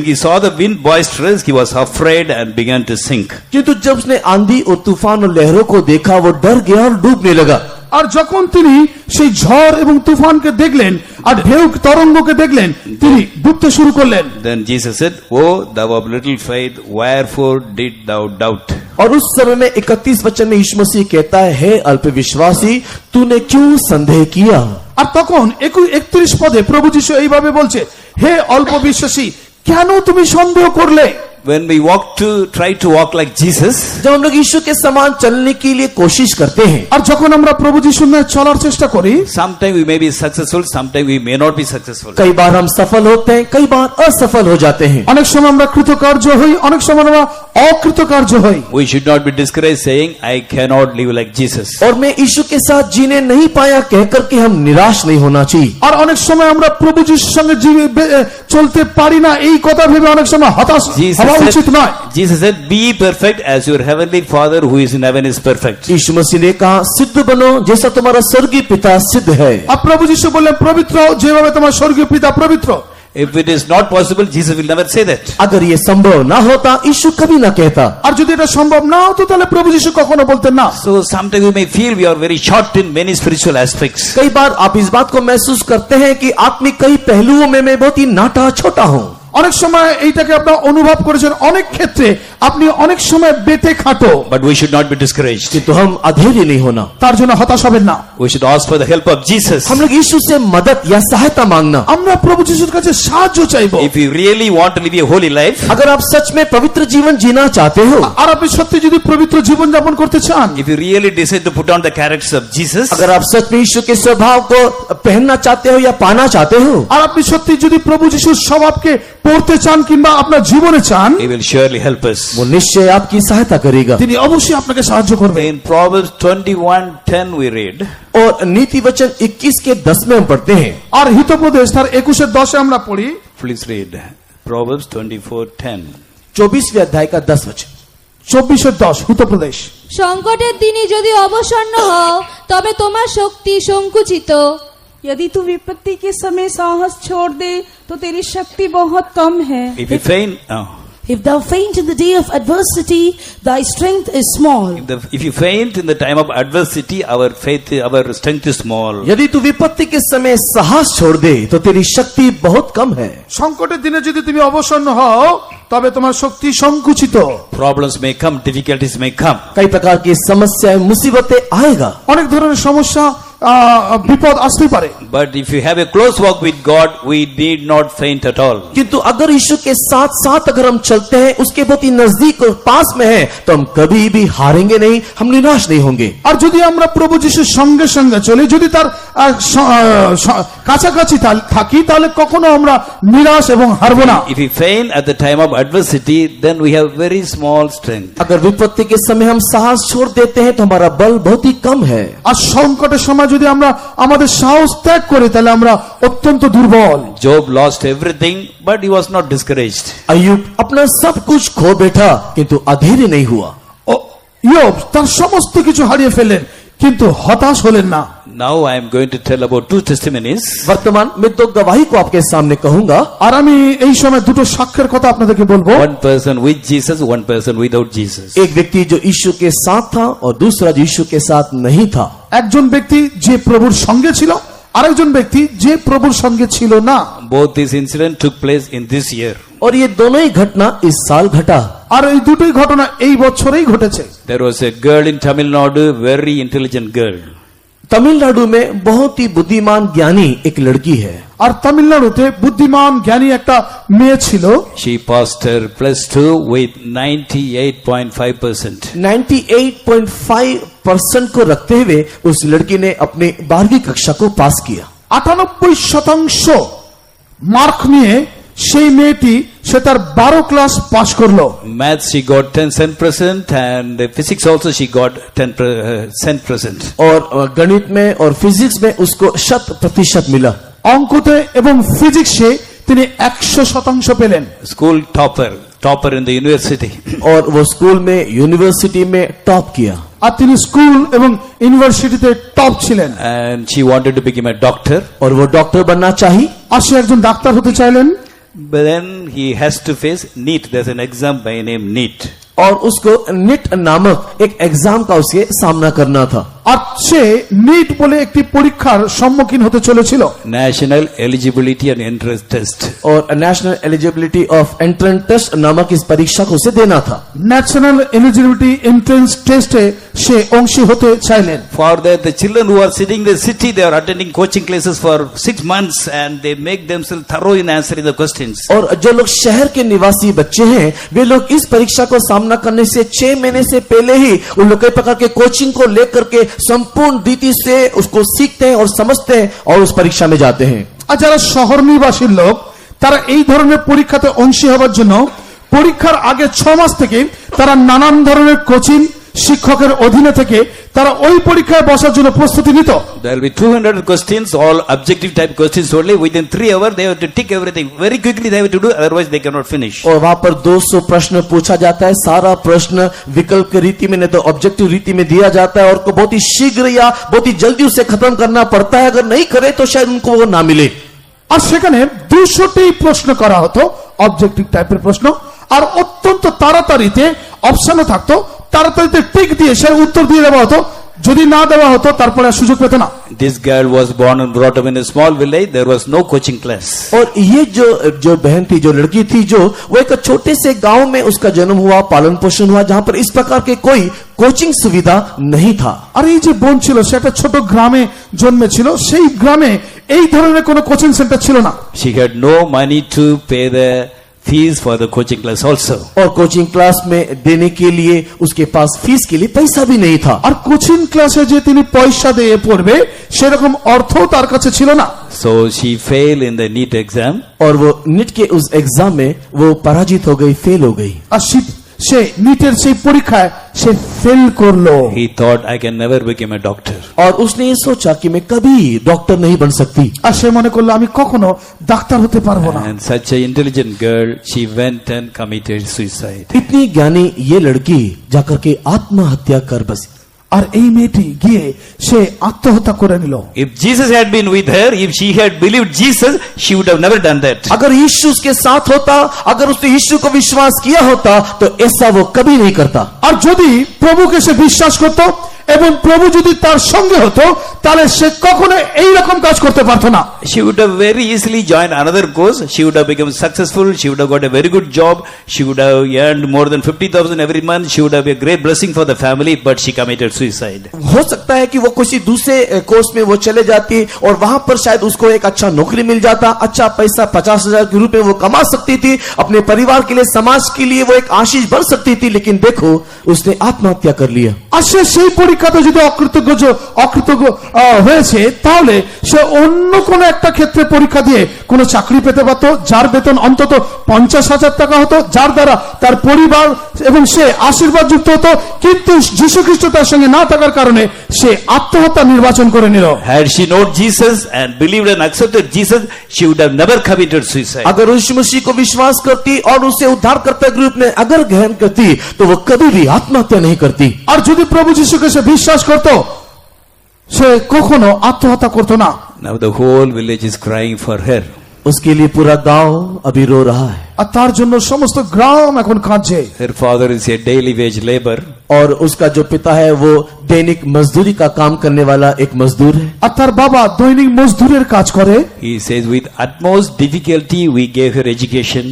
he saw the wind boisterous, he was afraid and began to sink. किंतु जब उसने आंधी और तूफान और लहरों को देखा, वो डर गया और डूबने लगा। আর যখন তিনি সেই ঝড় এবং তুফানকে দেখলেন আর ঢেউ তরঙ্গকে দেখলেন, তিনি ডুবতে শুরু করলেন। Then Jesus said, "Oh, thou of little faith, wherefore did thou doubt?" और उस समय में 31 वचन में यीशु मसीह कहता है, हे अल्प विश्वासी, तूने क्यों संदेह किया। আর তখন 31 পদে প্রভু যিশু এইভাবে বলছে, হে অল্প বিশ্বাসী, কেন তুমি সন্দেহ করলে। When we try to walk like Jesus, जब हम लोग यीशु के समान चलने के लिए कोशिश करते हैं, আর যখন আমরা প্রভু যিশুর ন্যায় চলার চেষ্টা করি, sometimes we may be successful, sometimes we may not be successful. कई बार हम सफल होते हैं, कई बार असफल हो जाते हैं। অনেক সময় আমরা কৃতকার্য হই, অনেক সময় আমরা অকৃতকার্য হই। We should not be discouraged saying, "I cannot live like Jesus." और मैं यीशु के साथ जीने नहीं पाया कहकर के हम निराश नहीं होना चाहिए। আর অনেক সময় আমরা প্রভু যিশুর সঙ্গে চলতে পারি না এই কথা ভেবে অনেক সময় হতাশ হওয়া উচিত নয়। Jesus said, "Be perfect as your heavenly Father who is in heaven is perfect." यीशु मसीह ने कहा, सिद्ध बनो जैसा तुम्हारा स्वर्गीय पिता सिद्ध है। আর প্রভু যিশু বললেন, পবিত্র যেভাবে তোমার স্বর্গীয় পিতা পবিত্র। If it is not possible, Jesus will never say that. अगर ये संभव ना होता, यीशु कभी ना कहता। আর যদি এটা সম্ভব না হতো তাহলে প্রভু যিশু কখনো বলতেন না। So sometimes we may feel we are very short in many spiritual aspects. कई बार आप इस बात को महसूस करते हैं कि आत्मिक कई पहलुओं में मैं बहुत ही नाटा छोटा हूँ। অনেক সময় এইটাকে আপনারা অনুভব করেছেন, অনেক ক্ষেত্রে আপনি অনেক সময় বেটে খাটো। But we should not be discouraged. किंतु हम अधैर्य नहीं होना। তার জন্য হতাশ হবেন না। We should ask for the help of Jesus. हम लोग यीशु से मदद या सहायता मांगना। আমরা প্রভু যিশুর কাছে সাহায্য চাইবো। If you really want to live a holy life, अगर आप सच में पवित्र जीवन जीना चाहते हो, আর আপনি সত্যি যদি পবিত্র জীবন যাপন করতে চান, if you really decide to put on the characters of Jesus, अगर आप सच में यीशु के स्वभाव को पहनना चाहते हो या पाना चाहते हो, আর আপনি সত্যি যদি প্রভু যিশুর স্বভাবকে পড়তে চান কিংবা আপনার জীবনে চান, He will surely help us. वो निश्चय आपकी सहायता करेगा। তিনি অবশ্যই আপনাকে সাহায্য করবেন। In Proverbs 21:10 we read, और नीति वचन 21 के 10 में हम पढ़ते हैं। আর হিতোপদেশ তার 21:10 আমরা পড়ি। please read Proverbs 24:10. 24वें अध्याय का 10 वचन। 24:10 হিতোপদেশ। সংকটের দিনে যদি অবসন্ন হও তবে তোমার শক্তি সংকুচিত। यदि तू विपत्ति के समय साहस छोड़ दे तो तेरी शक्ति बहुत कम है। If you faint, If thou faint in the day of adversity, thy strength is small. if you faint in the time of adversity, our strength is small. यदि तू विपत्ति के समय साहस छोड़ दे तो तेरी शक्ति बहुत कम है। সংকটের দিনে যদি তুমি অবসন্ন হও তবে তোমার শক্তি সংকুচিত। Problems may come, difficulties may come. कई प्रकार की समस्याएं मुसीबतें आएगा। অনেক ধরনের সমস্যা বিপদ আসতে পারে। But if you have a close walk with God, we need not faint at all. किंतु अगर यीशु के साथ साथ अगर हम चलते हैं, उसके बहुत ही नजदीक और पास में हैं, तो हम कभी भी हारेंगे नहीं, हम निराश नहीं होंगे। আর যদি আমরা প্রভু যিশুর সঙ্গে সঙ্গে চলি, যদি তার কাছাকাছি থাকি, তাহলে কখনো আমরা নিরাশ এবং হারবো না। If we faint at the time of adversity, then we have very small strength. अगर विपत्ति के समय हम साहस छोड़ देते हैं तो हमारा बल बहुत ही कम है। আর সংকটের সময় যদি আমরা আমাদের সাহস ত্যাগ করি তাহলে আমরা অত্যন্ত দুর্বল। Job lost everything, but he was not discouraged. अय्यूब अपना सब कुछ खो बैठा किंतु अधैर्य नहीं हुआ। ইয়োব তার সমস্ত কিছু হারিয়ে ফেললেন কিন্তু হতাশ হলেন না। Now I am going to tell about two testimonies. वर्तमान में दो गवाही को आपके सामने कहूंगा। আর আমি এই সময় দুটো সাক্ষ্যের কথা আপনাদেরকে বলবো। One person with Jesus, one person without Jesus. एक व्यक्ति जो यीशु के साथ था और दूसरा जो यीशु के साथ नहीं था। একজন ব্যক্তি যে প্রভুর সঙ্গে ছিল, আরেকজন ব্যক্তি যে প্রভুর সঙ্গে ছিল না। Both these incidents took place in this year. और ये दोनों ही घटना इस साल घटा। আর এই দুটোই ঘটনা এই বছরেই ঘটেছে। There was a girl in Tamil Nadu, very intelligent girl. Tamil Nadu में बहुत ही बुद्धिमान ज्ञानी एक लड़की है। আর তামিলনাড়ুতে বুদ্ধিমান জ্ঞানী একটা মেয়ে ছিল। She passed her +2 with 98.5%. 98.5% को रखते हुए उस लड़की ने अपनी 12वीं कक्षा को पास किया। 98% মার্ক নিয়ে সেই মেয়েটি সে তার 12 ক্লাস পাশ করলো। Maths she got 10% and physics also she got 10%. और गणित में और फिजिक्स में उसको 100% मिला। অঙ্কতে এবং ফিজিক্সে তিনি 100% পেলেন। School topper in the university. और वो स्कूल में यूनिवर्सिटी में टॉप किया। আর তিনি স্কুল এবং ইউনিভার্সিটিতে টপ ছিলেন। And she wanted to become a doctor. और वो डॉक्टर बनना चाहिए। আর সে একজন ডাক্তার হতে চাইলেন। But then he has to face NEET. There's an exam by name NEET. और उसको निट नामक एक एग्जाम का उसे सामना करना था। আর সে নিট বলে একটি পরীক্ষার সম্মুখীন হতে চলেছিল। National Eligibility and Entrance Test. और national eligibility of entrance test नामक इस परीक्षा को उसे देना था। ন্যাশনাল এলিজিবিলিটি এন্ট্রান্স টেস্টে সে অংশী হতে চাইলেন। For that, the children who are sitting in the city, they are attending coaching classes for 6 months and they make themselves thorough in answering the questions. और जो लोग शहर के निवासी बच्चे हैं वे लोग इस परीक्षा को सामना करने से 6 महीने से पहले ही उन लोग कई प्रकार के कोचिंग को लेकर के संपूर्ण रीति से उसको सीखते हैं और समझते हैं और उस परीक्षा में जाते हैं। আর যারা শহর নিবাসীর লোক তারা এই ধরনের পরীক্ষাতে অংশী হওয়ার জন্য পরীক্ষার আগে 6 মাস থেকে তারা নানান ধরনের কোচিং শিক্ষকের অধীনে থেকে তারা ওই পরীক্ষায় বসার জন্য প্রস্তুতি নিত। There will be 200 questions, all objective type questions only. Within 3 hours, they have to tick everything. Very quickly they have to do, otherwise they cannot finish. और वहां पर 200 प्रश्न पूछा जाता है। सारा प्रश्न विकल्प की रीति में नहीं तो ऑब्जेक्टिव रीति में दिया जाता है और को बहुत ही शीघ्र या बहुत ही जल्दी उसे खत्म करना पड़ता है। अगर नहीं करे तो शायद उनको वो ना मिले। আর সেখানে 200টি প্রশ্ন করা হতো, অবজেক্টিভ টাইপের প্রশ্ন। আর অত্যন্ত তাড়াতাড়িতে অপশনও থাকতো, তাড়াতাড়িতে টিক দিয়ে সে উত্তর দিয়ে দেওয়া হতো। যদি না দেওয়া হতো তারপরে আর সুযোগ পেত না। This girl was born and brought up in a small village. There was no coaching class. और ये जो बहन थी, जो लड़की थी, जो वो एक छोटे से गांव में उसका जन्म हुआ, पालन पोषण हुआ, जहां पर इस प्रकार के कोई कोचिंग सुविधा नहीं था। আর এই যে বোন ছিল সে একটা ছোট গ্রামে জন্মেছিল, সেই গ্রামে এই ধরনের কোনো কোচিং সেন্টার ছিল না। She had no money to pay the fees for the coaching class also. और कोचिंग क्लास में देने के लिए उसके पास फीस के लिए पैसा भी नहीं था। আর কোচিং ক্লাসে যে তিনি পয়সা দিয়ে পড়বে সেরকম অর্থ তার কাছে ছিল না। So she failed in the NEET exam. और वो नीट के उस एग्जाम में वो पराजित हो गई, फेल हो गई। আর সে নিটের সেই পরীক্ষায় সে ফেল করলো। He thought, I can never become a doctor. और उसने ये सोचा कि मैं कभी डॉक्टर नहीं बन सकती। আর সে মনে করলো আমি কখনো ডাক্তার হতে পারবো না। And such an intelligent girl, she went and committed suicide. इतनी ज्ञानी ये लड़की जाकर के आत्महत्या कर बसी। আর এই মেয়েটি গিয়ে সে আত্মহত্যা করে নিল। If Jesus had been with her, if she had believed Jesus, she would have never done that. अगर यीशु उसके साथ होता, अगर उसने यीशु को विश्वास किया होता तो ऐसा वो कभी नहीं करता। আর যদি প্রভুকে সে বিশ্বাস করত এবং প্রভু যদি তার সঙ্গে হতো তাহলে সে কখনো এই রকম কাজ করতে পারতো না। She would have very easily joined another course. She would have become successful. She would have got a very good job. She would have earned more than 50,000 every month. She would have been a great blessing for the family, but she committed suicide. हो सकता है कि वो किसी दूसरे course में वो चले जाती और वहां पर शायद उसको एक अच्छा नौकरी मिल जाता, अच्छा पैसा 50,000 के रूप में वो कमा सकती थी, अपने परिवार के लिए, समाज के लिए वो एक आशीष बन सकती थी। लेकिन देखो उसने आत्महत्या कर लिया। আর সে সেই পরীক্ষাতে যদি অকৃতজ্ঞ হয়েছে তাহলে সে অন্য কোনো একটা ক্ষেত্রে পরীক্ষা দিয়ে কোনো চাকরি পেতে পারত, যার বেতন অন্তত 50,000 টাকা হতো, যার দ্বারা তার পরিবার এবং সে আশীর্বাদ যুক্ত হতো। কিন্তু যীশু খ্রিস্ট তার সঙ্গে না থাকার কারণে সে আত্মহত্যা নির্বাচন করে নিল। Had she known Jesus and believed and accepted Jesus, she would have never committed suicide. अगर यीशु मसीह को विश्वास करती और उसे उद्धारकर्ता के रूप में अगर ग्रहण करती तो वो कभी भी आत्महत्या नहीं करती। আর যদি প্রভু যীশুকে সে বিশ্বাস করত সে কখনো আত্মহত্যা করতো না। Now the whole village is crying for her. उसके लिए पूरा गांव अभी रो रहा है আর তার জন্য সমস্ত গ্রাম এখন কাঁদছে। Her father is a daily wage labor. और उसका जो पिता है वो दैनिक मजदूरी का काम करने वाला एक मजदूर है। আর তার বাবা দৈনিক মজদুরের কাজ করে। He says, with utmost difficulty we gave her education.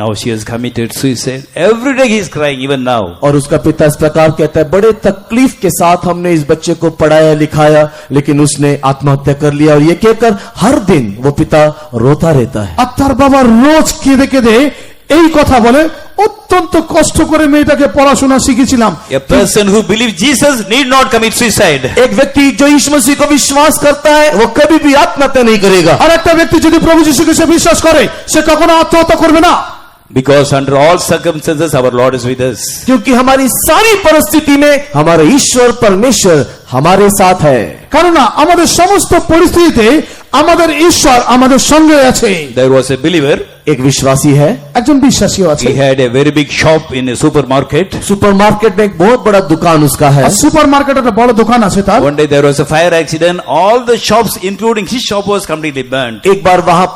Now she has committed suicide. Every day he is crying, even now. और उसका पिता इस प्रकार कहता है, बड़े तकलीफ के साथ हमने इस बच्चे को पढ़ाया लिखाया, लेकिन उसने आत्महत्या कर लिया। और ये कहकर हर दिन वो पिता रोता रहता है। আর তার বাবা রোজ কেঁদে কেঁদে এই কথা বলে, অত্যন্ত কষ্ট করে মেয়েটাকে পড়াশোনা শিখেছিলাম। A person who believes Jesus need not commit suicide. एक व्यक्ति जो यीशु मसीह को विश्वास करता है वो कभी भी आत्महत्या नहीं करेगा। আর একটা ব্যক্তি যদি প্রভু যিশুকে সে বিশ্বাস করে, সে কখনো আত্মহত্যা করবে না। Because under all circumstances our Lord is with us. क्योंकि हमारी सारी परिस्थिति में हमारे ईश्वर परमेश्वर हमारे साथ है। কেননা আমাদের সমস্ত পরিস্থিতিতে আমাদের ঈশ্বর আমাদের সঙ্গে আছে। There was a believer. एक विश्वासी है, একজন বিশ্বাসীও আছে। He had a very big shop in a supermarket. Supermarket में एक बहुत बड़ा दुकान उसका है। আর সুপার মার্কেট একটা বড় দোকান আছে তার। One day there was a fire accident. All the shops, including his shop, was completely burnt. एक बार वहां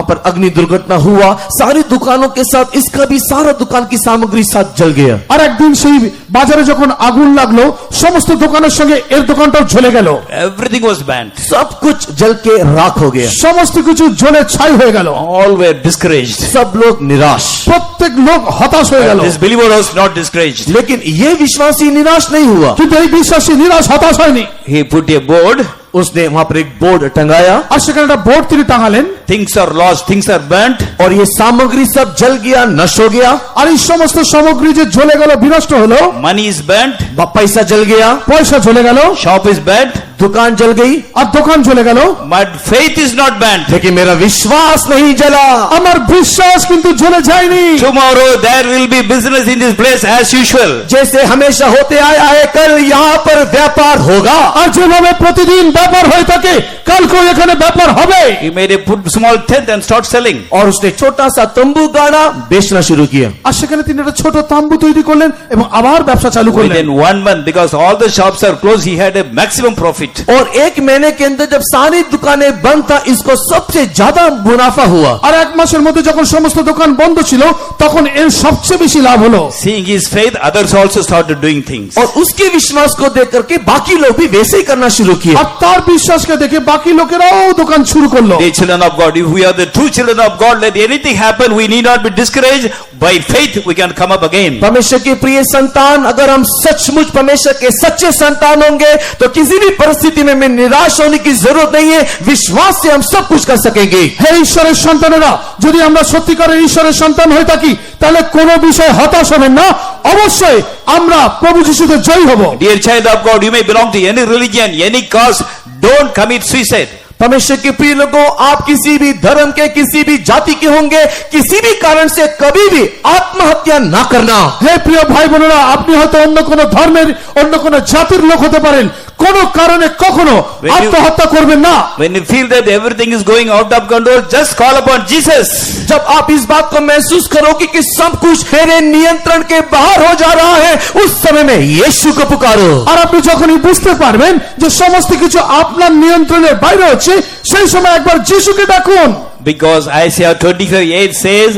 पर अग्नि दुर्घटना हुआ, सारी दुकानों के साथ इसका भी सारा दुकान की सामग्री साथ जल गया। আর একদিন সেই বাজারে যখন আগুন লাগলো, সমস্ত দোকানের সঙ্গে এর দোকানটাও জ্বলে গেল। Everything was burnt. सब कुछ जल के राख हो गया। সমস্ত কিছু জ্বলে ছাই হয়ে গেল। All were discouraged. सब लोग निराश। প্রত্যেক লোক হতাশ হয়ে গেল। This believer was not discouraged. लेकिन ये विश्वासी निराश नहीं हुआ। কিন্তু এই বিশ্বাসী নিরাশ হতাশ হয়নি। He put a board. उसने वहां पर एक बोर्ड टंगाया আর সেখানে একটা বোর্ড তিনি টাঙালেন। Things are lost, things are burnt. और ये सामग्री सब जल गया, नष्ट हो गया। আর এই সমস্ত সামগ্রী যে জ্বলে গেল, বিনষ্ট হলো, Money is burnt. पैसा जल गया, পয়সা জ্বলে গেল, Shop is burnt. दुकान जल गई, আর দোকান জ্বলে গেল, But faith is not burnt. लेकिन मेरा विश्वास नहीं जला। আমার বিশ্বাস কিন্তু জ্বলে যায়নি। Tomorrow there will be business in this place as usual. जैसे हमेशा होते आया है, कल यहाँ पर व्यापार होगा। আর যেভাবে প্রতিদিন ব্যাপার হয়ে থাকে, কালকেও এখানে ব্যাপার হবে। He made a put small tent and start selling. और उसने छोटा सा तंबू गाड़ा, बेचना शुरू किया। আর সেখানে তিনি একটা ছোট তাম্বু তৈরি করলেন এবং আবার ব্যবসা চালু করলেন। Within 1 month, because all the shops are closed, he had a maximum profit. और एक महीने के अंदर जब सारी दुकानें बंद था, इसको सबसे ज्यादा मुनाफा हुआ। আর এক মাসের মধ্যে যখন সমস্ত দোকান বন্ধ ছিল, তখন এর সবচেয়ে বেশি লাভ হলো। Seeing his faith, others also started doing things. और उसके विश्वास को देख करके बाकी लोग भी वैसे ही करना शुरू किए। আর তার বিশ্বাসকে দেখে বাকি লোকেরাও দোকান শুরু করলো। Dear children of God, if we are the true children of God, let anything happen, we need not be discouraged. By faith, we can come up again. परमेश्वर के प्रिय संतान, अगर हम सचमुच परमेश्वर के सच्चे संतान होंगे तो किसी भी परिस्थिति में निराश होने की जरूरत नहीं है। विश्वास से हम सब कुछ कर सकेंगे। হে ঈশ্বরের সন্তানেরা, যদি আমরা সত্যিকারের ঈশ্বরের সন্তান হয়ে থাকি, তাহলে কোনো বিষয়ে হতাশ হবেন না। অবশ্যই আমরা প্রভু যিশুতে জয়ী হব। Dear child of God, you may belong to any religion, any cause, don't commit suicide. परमेश्वर के प्रिय लोगों, आप किसी भी धर्म के, किसी भी जाति के होंगे, किसी भी कारण से कभी भी आत्महत्या ना करना। হে প্রিয় ভাই বোনেরা, আপনি হয়তো অন্য কোনো ধর্মের, অন্য কোনো জাতির লোক হতে পারেন, কোন কারণে কখনো আত্মহত্যা করবেন না। When you feel that everything is going out of control, just call upon Jesus. जब आप इस बात को महसूस करोगे कि सब कुछ मेरे नियंत्रण के बाहर हो जा रहा है, उस समय में यीशु को पुकारो। আর আপনি যখনই বুঝতে পারবেন যে সমস্ত কিছু আপনার নিয়ন্ত্রণের বাইরে হচ্ছে, সেই সময় একবার যিশুকে ডাকুন। Because Isaiah 25:8 says,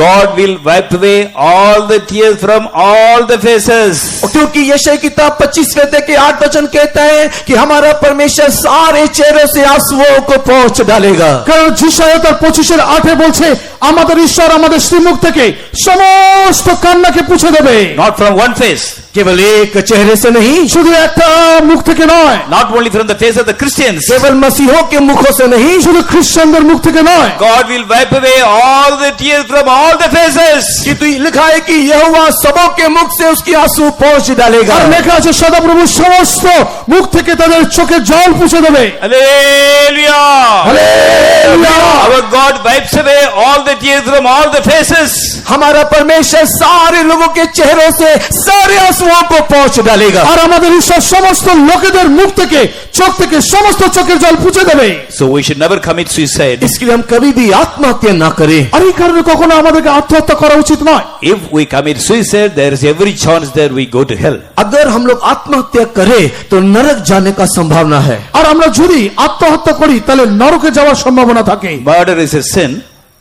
God will wipe away all the tears from all the faces. क्योंकि यशायाह किताब 25वें अध्याय के 8 वचन कहता है कि हमारा परमेश्वर सारे चेहरों से आंसुओं को पोंछ डालेगा। কারণ যিশায়া তার 25:8 বলছে, আমাদের ঈশ্বর আমাদের শ্রীমুখ থেকে সমস্ত কান্নাকে মুছে দেবে। Not from one face. केवल एक चेहरे से नहीं, শুধু একটা মুখ থেকে নয়, Not only from the face of the Christians. केवल मसीहों के मुखों से नहीं, শুধু খ্রিস্টানদের মুখ থেকে নয়। God will wipe away all the tears from all the faces. किंतु लिखा है कि यहोवा सबों के मुख से उसकी आंसू पोंछ डालेगा। আর লেখা আছে, সদাপ্রভু সমস্ত মুখ থেকে তাদের চোখে জল মুছে দেবে। Hallelujah. Hallelujah. Our God wipes away all the tears from all the faces. हमारा परमेश्वर सारे लोगों के चेहरों से सारे आंसुओं को पोंछ डालेगा। আর আমাদের ঈশ্বর সমস্ত লোকেদের মুখ থেকে চোখ থেকে সমস্ত চোখের জল মুছে দেবে। So we should never commit suicide. इसके लिए हम कभी भी आत्महत्या ना करें। আর এই কারণে কখনো আমাদেরকে আত্মহত্যা করা উচিত নয়। If we commit suicide, there is every chance that we go to hell. अगर हम लोग आत्महत्या करें तो नरक जाने का संभावना है। আর আমরা যদি আত্মহত্যা করি তাহলে নরকে যাওয়ার সম্ভাবনা থাকে। Murder is a sin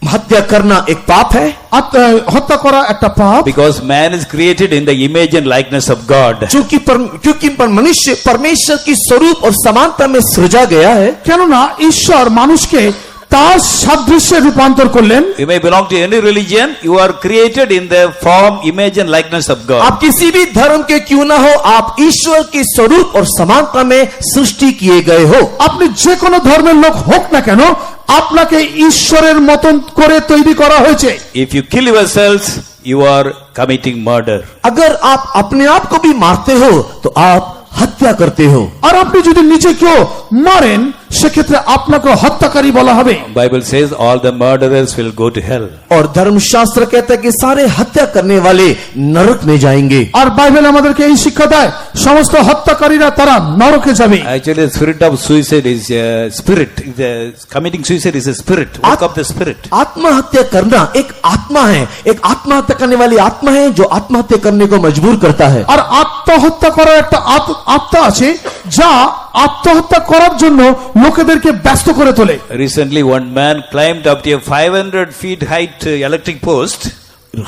हत्या करना एक पाप है হত্যা করা একটা পাপ, because man is created in the image and likeness of God. क्योंकि मनुष्य परमेश्वर की स्वरूप और समानता में सृजा गया है। কেননা ঈশ্বর মানুষকে তার সাদৃশ্যে রূপান্তর করলেন। You may belong to any religion, you are created in the form, image and likeness of God. आप किसी भी धर्म के क्यों ना हो, आप ईश्वर की स्वरूप और समानता में सृष्टि किए गए हो। আপনি যে কোনো ধর্মের লোক হোক না কেন, আপনাকে ঈশ্বরের মতন করে তৈরি করা হয়েছে। If you kill yourselves, you are committing murder. अगर आप अपने आप को भी मारते हो तो आप हत्या करते हो। আর আপনি যদি নিজেকেও মারেন সেক্ষেত্রে আপনাকে হত্যাকারী বলা হবে। Bible says all the murderers will go to hell. और धर्मशास्त्र कहता है कि सारे हत्या करने वाले नरक में जाएंगे। আর বাইবেল আমাদেরকে এই শিক্ষা দেয় সমস্ত হত্যাকারীরা তারা নরকে যাবে। Actually, the spirit of suicide is a spirit. Committing suicide is a spirit. Work of the spirit. आत्महत्या करना एक आत्मा है, एक आत्महत्या करने वाली आत्मा है जो आत्महत्या करने को मजबूर करता है। আর আত্মহত্যা করার একটা আত্মা আছে যা আত্মহত্যা করার জন্য লোকেদেরকে ব্যস্ত করে তোলে। Recently, one man climbed up to a 500 feet height electric post.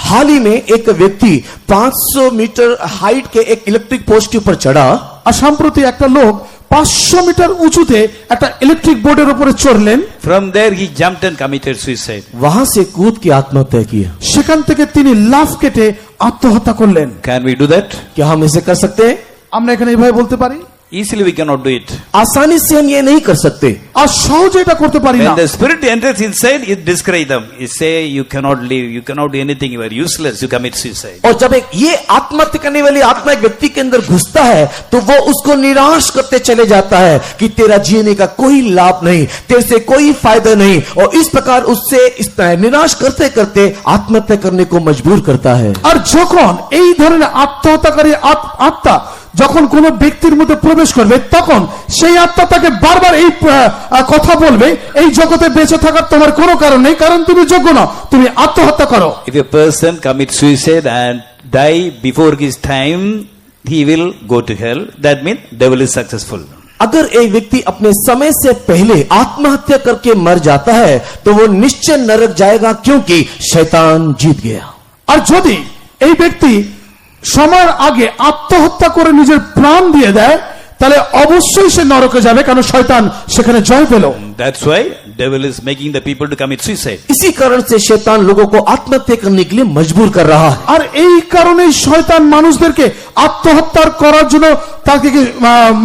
हाल ही में एक व्यक्ति 500 मीटर हाइट के एक इलेक्ट्रिक पोस्ट के ऊपर चढ़ा। আর সম্প্রতি একটা লোক 500 মিটার উঁচুতে একটা ইলেকট্রিক বোর্ডের উপরে চড়লেন। From there, he jumped and committed suicide. वहां से कूद के आत्महत्या किया। সেখান থেকে তিনি লাফ কেটে আত্মহত্যা করলেন। Can we do that? क्या हम ऐसे कर सकते हैं? আমরা এখানে এইভাবে বলতে পারি? Easily we cannot do it. आसानी से हम ये नहीं कर सकते। আর সহজে এটা করতে পারি না। When the spirit enters inside, it discourages them. It say you cannot live, you cannot do anything, you are useless, you commit suicide. और जब एक ये आत्महत्या करने वाली आत्मा एक व्यक्ति के अंदर घुसता है तो वो उसको निराश करते चले जाता है कि तेरा जीने का कोई लाभ नहीं, तेरे से कोई फायदा नहीं, और इस प्रकार उससे निराश करते करते आत्महत्या करने को मजबूर करता है। আর যখন এই ধরনের আত্মহত্যাকারী আত্মা যখন কোন ব্যক্তির মধ্যে প্রবেশ করবে তখন সেই আত্মা তাকে বারবার এই কথা বলবে, এই জগতে বেঁচে থাকার তোমার কোনো কারণ নেই, কারণ তুমি যোগ্য না, তুমি আত্মহত্যা করো। If a person commits suicide and die before his time, he will go to hell. That means devil is successful. अगर एक व्यक्ति अपने समय से पहले आत्महत्या करके मर जाता है तो वो निश्चय नरक जाएगा, क्योंकि शैतान जीत गया। আর যদি এই ব্যক্তি সময়ের আগে আত্মহত্যা করে নিজের প্রাণ দিয়ে দেয় তাহলে অবশ্যই সে নরকে যাবে, কারণ শয়তান সেখানে জয় পেল। That's why devil is making the people to commit suicide. इसी कारण से शैतान लोगों को आत्महत्या करने के लिए मजबूर कर रहा है। আর এই কারণেই শয়তান মানুষদেরকে আত্মহত্যা করার জন্য তাকে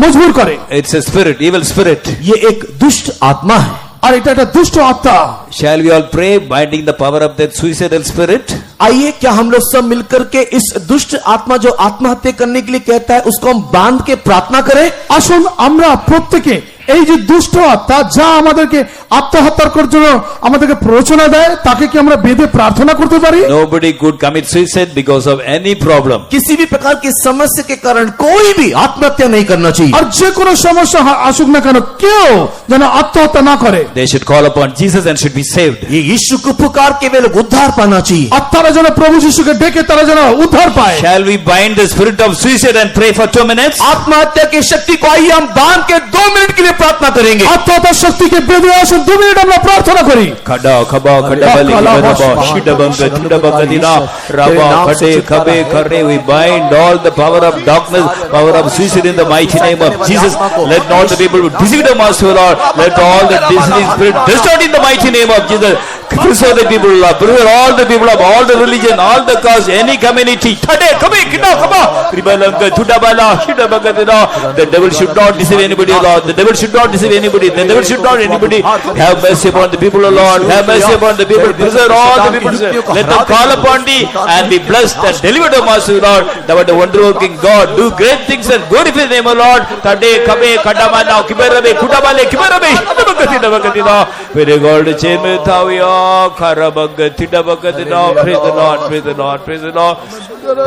মজবুর করে। It's a spirit, evil spirit. ये एक दुष्ट आत्मा है। আর এটা একটা দুষ্ট আত্মা। Shall we all pray, binding the power of that suicidal spirit? आइए क्या हम लोग सब मिलकर के इस दुष्ट आत्मा जो आत्महत्या करने के लिए कहता है उसको हम बांध के प्रार्थना करें। আসুন আমরা প্রত্যেকে এই যে দুষ্ট আত্মা যা আমাদেরকে আত্মহত্যার করার জন্য আমাদেরকে প্ররোচনা দেয় তাকে কি আমরা বেঁধে প্রার্থনা করতে পারি? Nobody could commit suicide because of any problem. किसी भी प्रकार की समस्या के कारण कोई भी आत्महत्या नहीं करना चाहिए। আর যে কোনো সমস্যা আসুক না কেন কেউ যেন আত্মহত্যা না করে। They should call upon Jesus and should be saved. ये यीशु को पुकार के वे लोग उद्धार पाना चाहिए। আর তারা যেন প্রভু যিশুকে ডেকে তারা যেন উদ্ধার পায়। Shall we bind the spirit of suicide and pray for 2 minutes? आत्महत्या की शक्ति को आइए हम बांध के 2 मिनट के लिए प्रार्थना करेंगे। আত্মহত্যার শক্তিকে বেঁধে আসুন 2 মিনিট আমরা প্রার্থনা করি। Khada khaba khada bali khada shidabanga thudabanga dina raba khade khabe khare. We bind all the power of darkness, power of suicide in the mighty name of Jesus. Let not the people who deceive the master, Lord, let all the deceiving spirit destroyed in the mighty name of Jesus. Preserve the people, Lord. Preserve all the people of all the religion, all the caste, any community. Thade khabe kida khaba ribalanga thudabala shidabanga dina. The devil should not deceive anybody, Lord. The devil should not deceive anybody. The devil should not anybody. Have mercy upon the people, O Lord. Have mercy upon the people. Preserve all the people. Let them call upon thee and be blessed and delivered, O Master, Lord. Thou art the wonder working God. Do great things and glorify the name, O Lord. Thade khabe kadamana kibarabe kudabale kibarabe shidabanga dina. Very God cheme thaviya. Praise the Lord, praise the Lord, praise the Lord.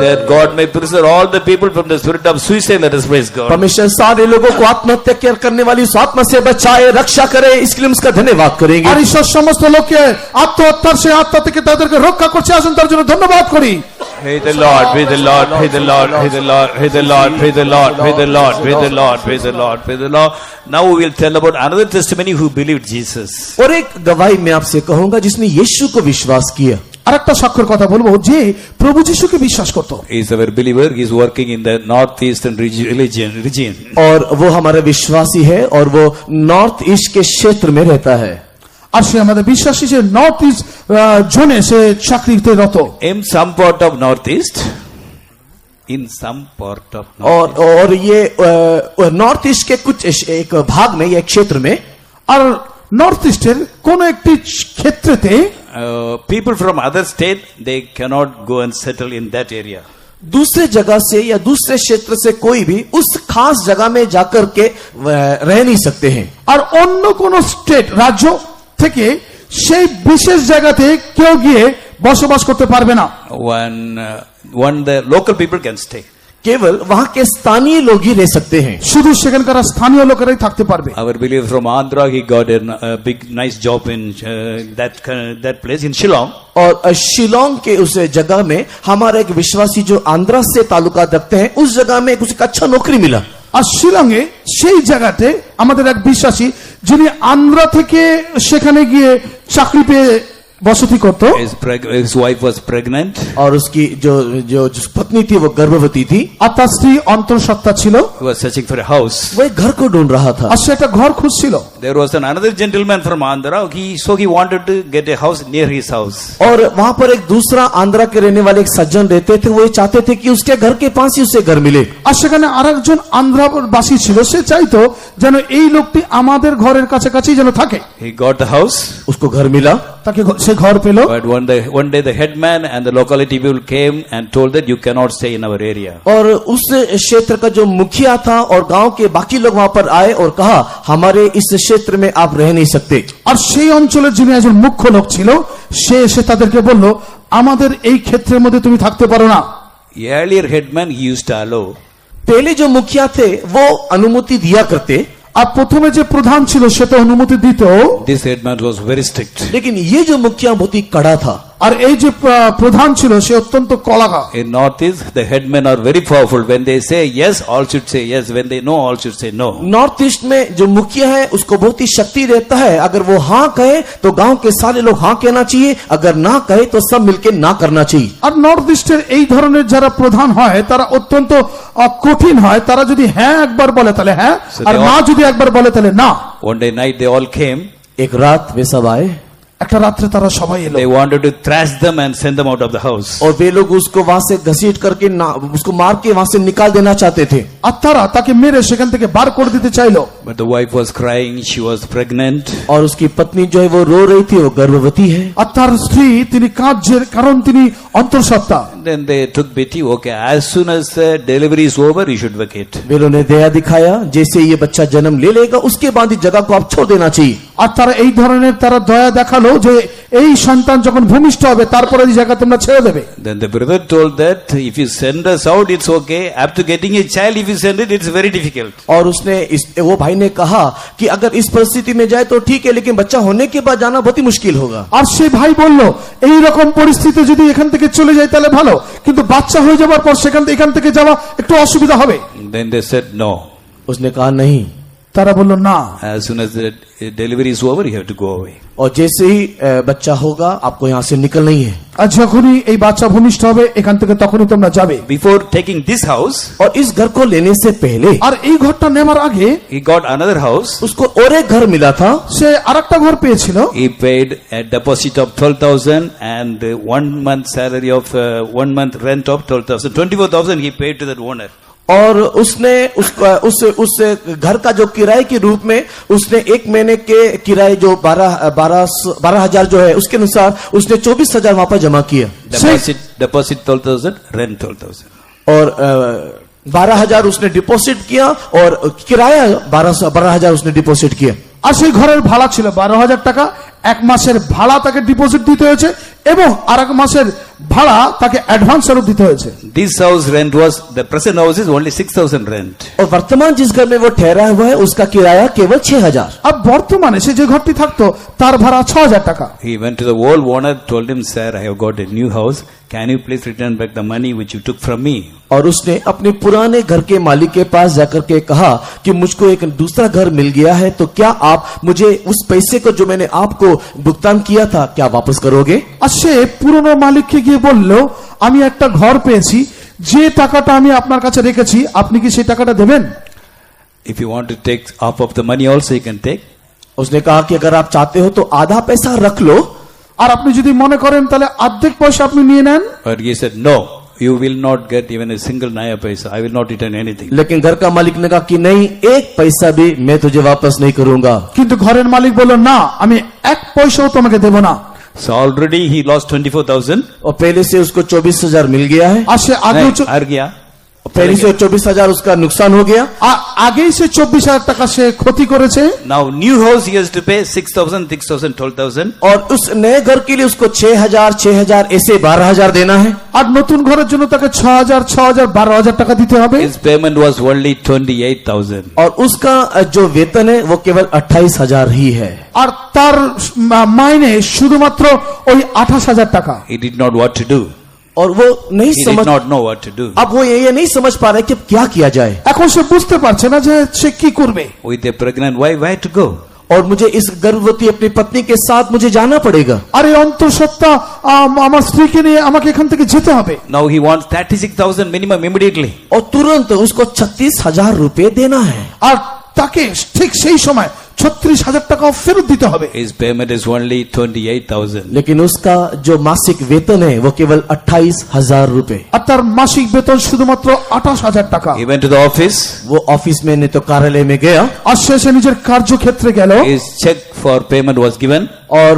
That God may preserve all the people from the spirit of suicide. Let us praise God. परमेश्वर सारे लोगों को आत्महत्या करने वाली उस आत्मा से बचाए, रक्षा करे, इसके लिए हम उसका धन्यवाद करेंगे। আর ঈশ্বর সমস্ত লোককে আত্মহত্যার সেই আত্মা থেকে তাদেরকে রক্ষা করছে, আসুন তার জন্য ধন্যবাদ করি। Praise the Lord, praise the Lord, praise the Lord, praise the Lord, praise the Lord, praise the Lord, praise the Lord, praise the Lord, praise the Lord, praise the Lord. Now we will tell about another testimony who believed Jesus. और एक गवाही मैं आपसे कहूंगा जिसने यीशु को विश्वास किया। আরেকটা সাক্ষ্যের কথা বলবো যে প্রভু যিশুকে বিশ্বাস করত। He is our believer. He is working in the northeastern region. और वो हमारा विश्वासी है और वो नॉर्थ ईस्ट के क्षेत्र में रहता है। আর সে আমাদের বিশ্বাসী, যে নর্থ ইস্ট জোনে সে চাকরিতে রত। In some part of northeast. In some part of और ये नॉर्थ ईस्ट के कुछ एक भाग में, एक क्षेत्र में, আর নর্থ ইস্টের কোন একটি ক্ষেত্রেতে people from other state, they cannot go and settle in that area. दूसरे जगह से या दूसरे क्षेत्र से कोई भी उस खास जगह में जाकर के रह नहीं सकते हैं। আর অন্য কোন স্টেট রাজ্য থেকে সেই বিশেষ জায়গাতে কেউ গিয়ে বসবাস করতে পারবে না। One the local people can stay. केवल वहां के स्थानीय लोग ही रह सकते हैं। শুধু সেখানকার স্থানীয় লোকেরাই থাকতে পারবে। Our believer from Andhra, he got a big nice job in that place in Shillong. और शिलोंग के उस जगह में हमारा एक विश्वासी जो आंध्रा से ताल्लुकात रखते हैं, उस जगह में कुछ अच्छा नौकरी मिला। আর শিলংয়ে সেই জায়গাতে আমাদের এক বিশ্বাসী যিনি আন্ধ্রা থেকে সেখানে গিয়ে চাকরি পেয়ে বসতি করত। His wife was pregnant. और उसकी जो पत्नी थी वो गर्भवती थी। আর তার স্ত্রী অন্তঃসত্ত্বা ছিল। He was searching for a house. वो एक घर को ढूंढ रहा था। আর সে একটা ঘর খুঁজছিল। There was another gentleman from Andhra. He wanted to get a house near his house. और वहां पर एक दूसरा आंध्रा के रहने वाले एक सज्जन रहते थे, वो चाहते थे कि उसके घर के पास ही उसे घर मिले। আর সেখানে আরেকজন আন্ধ্রাবাসী ছিল, সে চাইতো যেন এই লোকটি আমাদের ঘরের কাছাকাছি যেন থাকে। He got the house. उसको घर मिला। তাকে সে ঘর পেল। But one day the headman and the locality people came and told that you cannot stay in our area. और उस क्षेत्र का जो मुखिया था और गांव के बाकी लोग वहां पर आए और कहा हमारे इस क्षेत्र में आप रह नहीं सकते। আর সেই অঞ্চলের যিনি একজন মুখ্য লোক ছিল, সে এসে তাদেরকে বলল আমাদের এই ক্ষেত্রের মধ্যে তুমি থাকতে পারো না। Earlier headman he used to allow. पहले जो मुखिया थे वो अनुमति दिया करते। আর প্রথমে যে প্রধান ছিল সে তো অনুমতি দিত। This headman was very strict. लेकिन ये जो मुखिया बहुत ही कड़ा था। আর এই যে প্রধান ছিল সে অত্যন্ত কড়া। In northeast the headmen are very powerful. When they say yes, all should say yes. When they no, all should say no. North east में जो मुखिया है उसको बहुत ही शक्ति रहता है। अगर वो हाँ कहे तो गांव के सारे लोग हाँ कहना चाहिए, अगर ना कहे तो सब मिलके ना करना चाहिए। আর নর্থ ইস্টের এই ধরনের যারা প্রধান হয় তারা অত্যন্ত কঠিন হয়। তারা যদি হ্যাঁ একবার বলে তাহলে হ্যাঁ, আর না যদি একবার বলে তাহলে না। One day night they all came. एक रात वे सब आए। একটা রাত্রে তারা সবাই এলো। They wanted to thrash them and send them out of the house. और वे लोग उसको वहां से घसीट करके उसको मार के वहां से निकाल देना चाहते थे। আর তারা তাকে মেরে সেখান থেকে বার করে দিতে চাইলো। But the wife was crying. She was pregnant. और उसकी पत्नी जो है वो रो रही थी, वो गर्भवती है। আর তার স্ত্রী তিনি কাঁদছেন কারণ তিনি অন্তঃসত্ত্বা। Then they took pity. Okay, as soon as delivery is over, you should vacate. वे लोगों ने दया दिखाया, जैसे ये बच्चा जन्म ले लेगा उसके बाद इस जगह को आप छोड़ देना चाहिए। আর তারা এই ধরনের তারা দয়া দেখালো যে এই সন্তান যখন ভূমিষ্ঠ হবে তারপরে এই জায়গা তোমরা ছেড়ে দেবে। Then the brother told that if you send us out, it's okay. After getting a child, if you send it, it's very difficult. और उसने वो भाई ने कहा कि अगर इस परिस्थिति में जाए तो ठीक है, लेकिन बच्चा होने के बाद जाना बहुत ही मुश्किल होगा। আর সেই ভাই বলল এই রকম পরিস্থিতি যদি এখান থেকে চলে যায় তাহলে ভালো, কিন্তু বাচ্চা হয়ে যাওয়ার পর এখান থেকে যাওয়া একটু অসুবিধা হবে। Then they said no. उसने कहा नहीं। তারা বলল না, As soon as the delivery is over, you have to go away. और जैसे ही बच्चा होगा आपको यहाँ से निकलना ही है। আর যখনই এই বাচ্চা ভূমিষ্ঠ হবে এখান থেকে তখনই তোমরা যাবে। Before taking this house, और इस घर को लेने से पहले আর এই ঘরটা নেওয়ার আগে he got another house. उसको और एक घर मिला था। সে আরেকটা ঘর পেয়েছিল। He paid a deposit of 12,000 and 1 month salary of 1 month rent of 12,000. 24,000 he paid to that owner. और उसने उस घर का जो किराए के रूप में उसने एक महीने के किराए जो 12,000 जो है उसके अनुसार उसने 24,000 वहां पर जमा किया। Deposit 12,000, rent 12,000. और 12,000 उसने डिपॉजिट किया और किराया 12,000 उसने डिपॉजिट किया। আর সেই ঘরের ভাড়া ছিল 12,000 টাকা, এক মাসের ভাড়া তাকে ডিপোজিট দিতে হয়েছে এবং আরেক মাসের ভাড়া তাকে অ্যাডভান্স স্বরূপ দিতে হয়েছে। This house rent was, the present house is only 6,000 rent. और वर्तमान जिस घर में वो ठहरा हुआ है उसका किराया केवल 6,000। আর বর্তমানে সে যে ঘরটি থাকতো তার ভাড়া 6,000 টাকা। He went to the old owner, told him, sir, I have got a new house. Can you please return back the money which you took from me? और उसने अपने पुराने घर के मालिक के पास जाकर के कहा कि मुझको एक दूसरा घर मिल गया है, तो क्या आप मुझे उस पैसे को जो मैंने आपको भुगतान किया था क्या वापस करोगे? আর সে পুরনো মালিককে গিয়ে বলল, আমি একটা ঘর পেয়েছি, যে টাকাটা আমি আপনার কাছে রেখেছি আপনি কি সেই টাকাটা দেবেন? If you want to take half of the money also, you can take. उसने कहा कि अगर आप चाहते हो तो आधा पैसा रख लो, আর আপনি যদি মনে করেন তাহলে অর্ধেক পয়সা আপনি নিয়ে নেন। But he said, no, you will not get even a single naya paisa. I will not return anything. लेकिन घर का मालिक ने कहा कि नहीं, एक पैसा भी मैं तुझे वापस नहीं करूंगा। কিন্তু ঘরের মালিক বলল, না আমি এক পয়সাও তোমাকে দেব না। So already he lost 24,000. और पहले से उसको 24,000 मिल गया है, আর সে আগেও नहीं, हार गया. पहले से 24,000 उसका नुकसान हो गया। আগেই সে 24,000 টাকা সে ক্ষতি করেছে। Now new house he has to pay 6,000, 6,000, 12,000. और उस नए घर के लिए उसको 6,000 ऐसे 12,000 देना है। আর নতুন ঘরের জন্য তাকে 6,000, 12,000 টাকা দিতে হবে। His payment was only 28,000. और उसका जो वेतन है वो केवल 28,000 ही है। আর তার মাইনে শুধুমাত্র ওই 28,000 টাকা। He did not what to do. और वो नहीं He समझ, did not know what to do. अब वो ये नहीं समझ पा रहे कि अब क्या किया जाए। এখন সে বুঝতে পারছে না যে সে কি করবে। With a pregnant wife, where to go? और मुझे इस गर्भवती अपनी पत्नी के साथ मुझे जाना पड़ेगा। আর এই অন্তঃসত্ত্বা আমার স্ত্রীকে নিয়ে আমাকে এখান থেকে যেতে হবে। Now he wants 36,000 minimum immediately. और तुरंत उसको 36,000 रुपए देना है। আর তাকে ঠিক সেই সময় 36,000 টাকাও ফেরত দিতে হবে। His payment is only 28,000. लेकिन उसका जो मासिक वेतन है वो केवल 28,000 रुपए। আর তার মাসিক বেতন শুধুমাত্র 28,000 টাকা। He went to the office. वो ऑफिस में नहीं तो कार्यालय में गया আর সে নিজের কার্যক্ষেত্রে গেল। His check for payment was given. और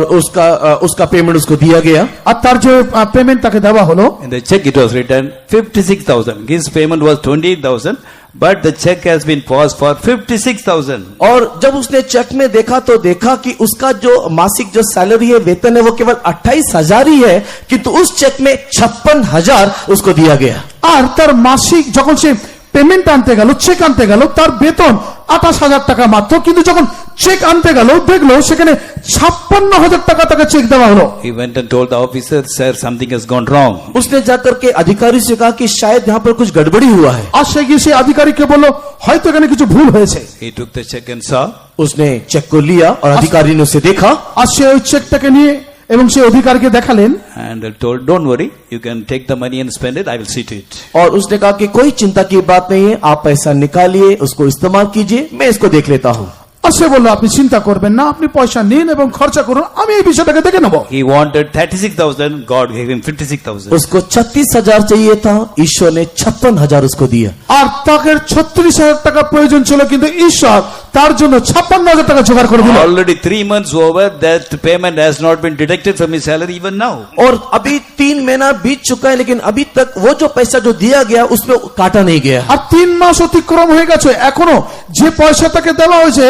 उसका पेमेंट उसको दिया गया। আর তার যে পেমেন্ট তাকে দেওয়া হলো, In the check it was written 56,000. His payment was 28,000, but the check has been paused for 56,000. और जब उसने चेक में देखा तो देखा कि उसका जो मासिक जो सैलरी है, वेतन है, वो केवल 28,000 ही है, किंतु उस चेक में 56,000 उसको दिया गया। আর তার মাসিক যখন সে পেমেন্ট আনতে গেল, চেক আনতে গেল, তার বেতন 28,000 টাকা মাত্র, কিন্তু যখন চেক আনতে গেল দেখলো সেখানে 56,000 টাকা তাকে চেক দেওয়া হলো। He went and told the officer, sir, something has gone wrong. उसने जाकर के अधिकारी से कहा कि शायद यहाँ पर कुछ गड़बड़ी हुआ है। আর সে গিয়ে সেই আধিকারিককে বলল, হয়তো এখানে কিছু ভুল হয়েছে। He took the check and saw. उसने चेक को लिया और अधिकारी ने उसे देखा আর সে ওই চেকটাকে নিয়ে এবং সে অধিকারীকে দেখালেন And told, don't worry, you can take the money and spend it, I will see to it. और उसने कहा कि कोई चिंता की बात नहीं है, आप पैसा निकालिए, उसको इस्तेमाल कीजिए, मैं इसको देख लेता हूँ। আর সে বলল, আপনি চিন্তা করবেন না, আপনি পয়সা নিন এবং খরচা করুন, আমি এই বিষয়টাকে দেখে নেব। He wanted 36,000, God gave him 56,000. उसको 36,000 चाहिए था, ईश्वर ने 56,000 उसको दिया। আর তাকে 36,000 টাকা প্রয়োজন ছিল, কিন্তু ঈশ্বর তার জন্য 56,000 টাকা জোগাড় করে দিল। Already 3 months over, that payment has not been deducted from his salary even now. और अभी 3 महीना बीत चुका है, लेकिन अभी तक वो जो पैसा जो दिया गया उसमें काटा नहीं गया। আর 3 মাস অতিক্রম হয়ে গেছে, এখনো যে পয়সা তাকে দেওয়া হয়েছে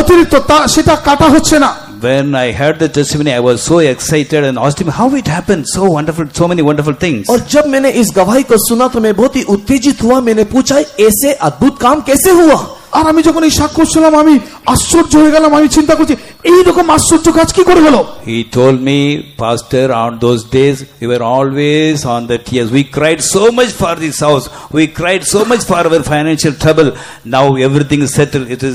অতিরিক্ত, সেটা কাটা হচ্ছে না। When I heard the testimony, I was so excited and asked him how it happened. So wonderful, so many wonderful things. और जब मैंने इस गवाही को सुना तो मैं बहुत ही उत्तेजित हुआ। मैंने पूछा, ऐसे अद्भुत काम कैसे हुआ? আর আমি যখন এই সাক্ষ্য শুনলাম আমি আশ্চর্য হয়ে গেলাম। আমি চিন্তা করছি এইরকম আশ্চর্য কাজ কি করে হলো। He told me, Pastor, on those days we were always on the tears. We cried so much for this house. We cried so much for our financial trouble. Now everything is settled. It is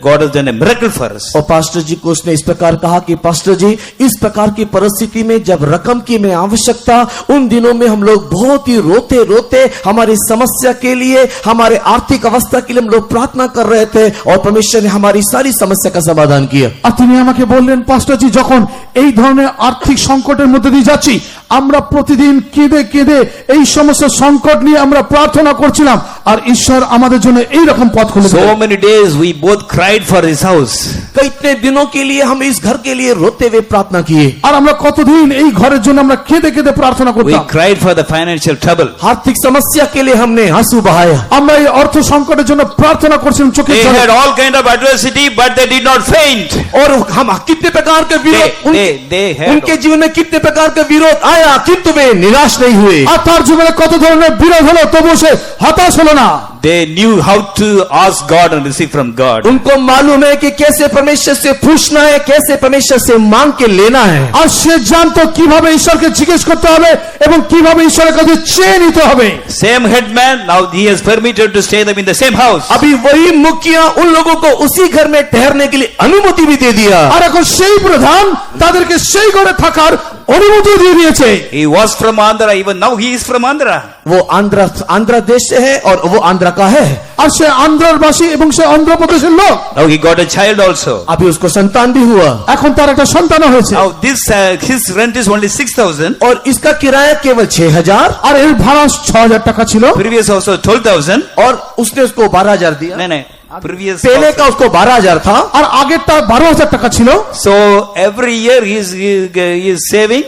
God has done a miracle for us. और pastor जी को उसने इस प्रकार कहा कि pastor जी, इस प्रकार की परिस्थिति में जब रकम की में आवश्यकता, उन दिनों में हम लोग बहुत ही रोते रोते हमारी समस्या के लिए, हमारे आर्थिक अवस्था के लिए हम लोग प्रार्थना कर रहे थे, और परमेश्वर ने हमारी सारी समस्या का समाधान किया। আর তিনি আমাকে বললেন, পাস্টরজি, যখন এই ধরনের আর্থিক সংকটের মধ্যে দিয়ে যাচ্ছি, আমরা প্রতিদিন কেঁদে কেঁদে এই সমস্ত সংকট নিয়ে আমরা প্রার্থনা করছিলাম, আর ঈশ্বর আমাদের জন্য এই রকম পথ খুলে দিলেন। So many days we both cried for his house. कितने दिनों के लिए हम इस घर के लिए रोते हुए प्रार्थना किए, আর আমরা কতদিন এই ঘরের জন্য আমরা কেঁদে কেঁদে প্রার্থনা We করতাম। cried for the financial trouble. आर्थिक समस्या के लिए हमने आंसू बहाया। আমরা এই অর্থ সংকটের জন্য প্রার্থনা করছিলাম চোখের They জলে। had all kind of adversity, but they did not faint. और हम कितने प्रकार के विरोध they had- उनके जीवन में कितने प्रकार के विरोध आया, किंतु वे निराश नहीं हुए। আর তার জীবনে কত ধরনের বিরোধ হলো, তবুও সে হতাশ হলো না। They knew how to ask God and receive from God. उनको मालूम है कि कैसे परमेश्वर से पूछना है, कैसे परमेश्वर से मांग के लेना है। আর সে জানতো কিভাবে ঈশ্বরকে জিজ্ঞেস করতে হবে এবং কিভাবে ঈশ্বরের কাছে চেয়ে নিতে হবে। Same headman, now he has permitted to stay them in the same house. अभी वही मुखिया उन लोगों को उसी घर में ठहरने के लिए अनुमति भी दे दिया। আর এখন সেই প্রধান তাদেরকে সেই ঘরে থাকার অনুমতি দিয়ে দিয়েছে। He was from Andhra, even now he is from Andhra. वो आंध्र देश से है और वो आंध्र का है। আর সে আন্ধ্রার বাসী এবং সে অন্ধ্রপ্রদেশের লোক। Now he got a child also. अभी उसको संतान भी हुआ এখন তার একটা সন্তানও হয়েছে। Now this his rent is only 6,000. और इसका किराया केवल 6,000 আর এর ভাড়া 6,000 টাকা ছিল। Previous also 12,000. और उसने उसको 12,000 दिया। No. Previous. पहले का उसको 12,000 था। আর আগেরটা 12,000 টাকা ছিল। So every year he is saving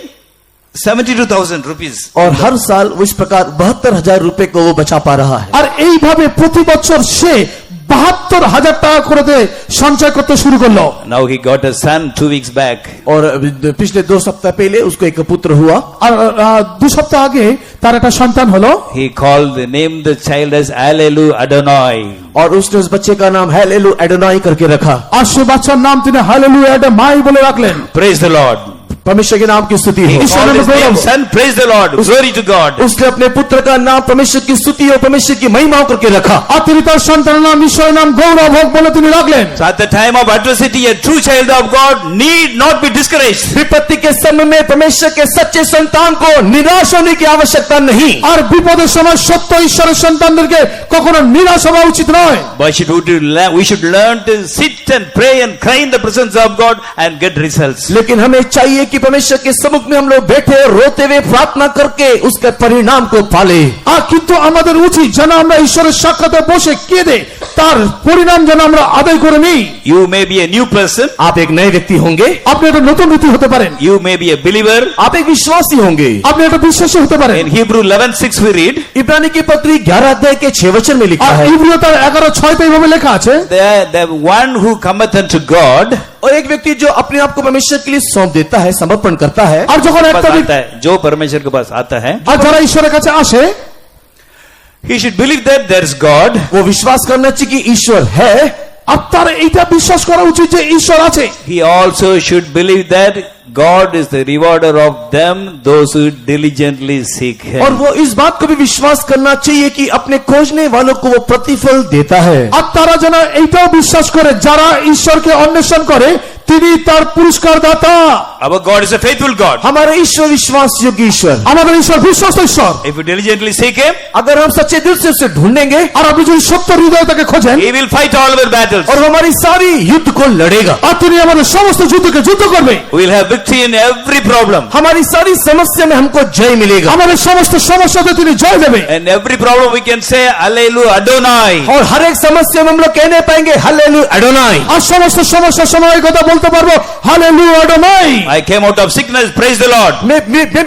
72,000 rupees. और हर साल इस प्रकार 72,000 रुपए को वो बचा पा रहा है। আর এইভাবে প্রতি বছর সে 72,000 টাকা করে দিয়ে সঞ্চয় করতে শুরু করলো। Now he got a son 2 weeks back. और पिछले 2 सप्ताह पहले उसको एक पुत्र हुआ। আর 2 সপ্তাহ আগে তার একটা সন্তান হলো। He named the child as Alelu Adonai. और उसने उस बच्चे का नाम हेलेलु एडोनाई करके रखा। আর সে বাচ্চার নাম তিনি হালেলুয়া মাই বলে রাখলেন। Praise the Lord. परमेश्वर के नाम की स्तुति He हो। called his name son. Praise the Lord. Glory to God. उसने अपने पुत्र का नाम परमेश्वर की स्तुति और परमेश्वर की महिमा करके रखा। আর তিনি তার সন্তানের নাম ঈশ্বরের নাম গৌরব হোক বলে তিনি রাখলেন। So at the time of adversity, a true child of God need not be discouraged. विपत्ति के समय में परमेश्वर के सच्चे संतान को निराश होने की आवश्यकता नहीं। আর বিপদের সময় সত্য ঈশ্বরের সন্তানদেরকে কখনো নিরাশ হওয়া উচিত নয়। But we should learn to sit and pray and cry in the presence of God and get results. लेकिन हमें चाहिए कि परमेश्वर के सम्मुख में हम लोग बैठे रोते हुए प्रार्थना करके उसके परिणाम को पाले। আর কিন্তু আমাদের উচিত যেন আমরা ঈশ্বরের সাক্ষাতে বসে কেঁদে তার পরিণাম যেন আমরা আদায় করে নিই। You may be a new person. आप एक नए व्यक्ति होंगे, আপনি একটা নতুন ব্যক্তি হতে পারেন, You may be a believer. आप एक विश्वासी होंगे। আপনি একটা বিশ্বাসী হতে পারেন। In Hebrew 11:6 we read, इब्रानी की पत्री 11 अध्याय के 6 वचन में लिखा আর है, ইব্রিয় তার 11:6 এইভাবে লেখা আছে, the one who cometh unto God, और एक व्यक्ति जो अपने आप को परमेश्वर के लिए सौंप देता है, समर्पण करता है, আর যখন पास একটা आता है, जो परमेश्वर के पास आता है, আর যারা ঈশ্বরের কাছে আসে he should believe that there is God. वो विश्वास करना चाहिए कि ईश्वर है, আর তার এইটা বিশ্বাস করা উচিত যে ঈশ্বর আছে। He also should believe that God is the rewarder of them, those who diligently seek और Him. वो इस बात को भी विश्वास करना चाहिए कि अपने खोजने वालों को वो प्रतिफल देता है। আর তারা যেন এইটাও বিশ্বাস করে যারা ঈশ্বরকে অন্বেষণ করে তিনি তার পুরস্কার দাতা। Our God is a faithful God. हमारा ईश्वर विश्वास योग्य ईश्वर। আমাদের ঈশ্বর বিশ্বস্ত ঈশ্বর। If you diligently seek Him, अगर हम सच्चे दिल से उसे ढूंढेंगे আর আপনি যদি সত্য হৃদয় তাকে খোঁজেন, He will fight all our battles. और वो हमारी सारी युद्ध को लड़ेगा, আর তিনি আমাদের সমস্ত যুদ্ধকে যুদ্ধ করবে। We will have victory in every problem. हमारी सारी समस्या में हमको जय मिलेगा, আমাদের সমস্ত সমস্যাতে তিনি জয় দেবে। And every problem we can say, Alleluia Adonai. और हर एक समस्या में हम लोग कहने पाएंगे हालेलुया एडोनाई। আর সমস্ত সমস্যার সময় এই কথা বলতে পারবো, hallelujah আডোনাই। I came out of sickness, praise the Lord. मैं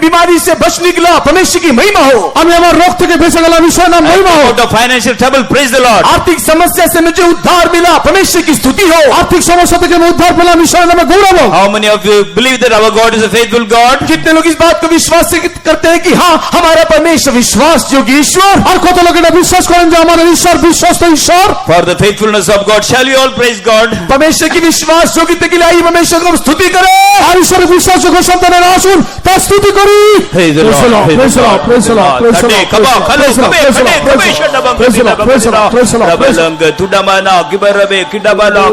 बीमारी से बच निकला, परमेश्वर की महिमा हो। আমি আমার রোগ থেকে বেঁচে গেলাম, ঈশ্বরের নাম I মহিমা came হোক। out of financial trouble, praise the Lord. आर्थिक समस्या से मुझे उद्धार मिला, परमेश्वर की स्तुति हो। আর্থিক সমস্যা থেকে আমি উদ্ধার পেলাম, ঈশ্বরের নামে গৌরব হোক। How many of you believe that our God is a faithful God? कितने लोग इस बात को विश्वास से करते हैं कि हाँ हमारा परमेश्वर विश्वास योग्य ईश्वर। আর কত লোক এটা বিশ্বাস করেন যে আমাদের ঈশ্বর বিশ্বস্ত ঈশ্বর। For the faithfulness of God, shall we all praise God? परमेश्वर की विश्वास योग्यता के लिए आइए परमेश्वर को हम स्तुति करें। আর ঈশ্বরের বিশ্বাসযোগ্য সন্তানের আসুন তার স্তুতি করি। Praise the Praise the Lord, Lord. praise the Lord, praise the Lord, praise the Lord, Come on, praise the Lord, praise the Lord, praise the Lord, praise the Lord, praise the Lord, praise the Lord, praise the Lord, praise the Lord. Tudamana, Kibarabe, Kidabana,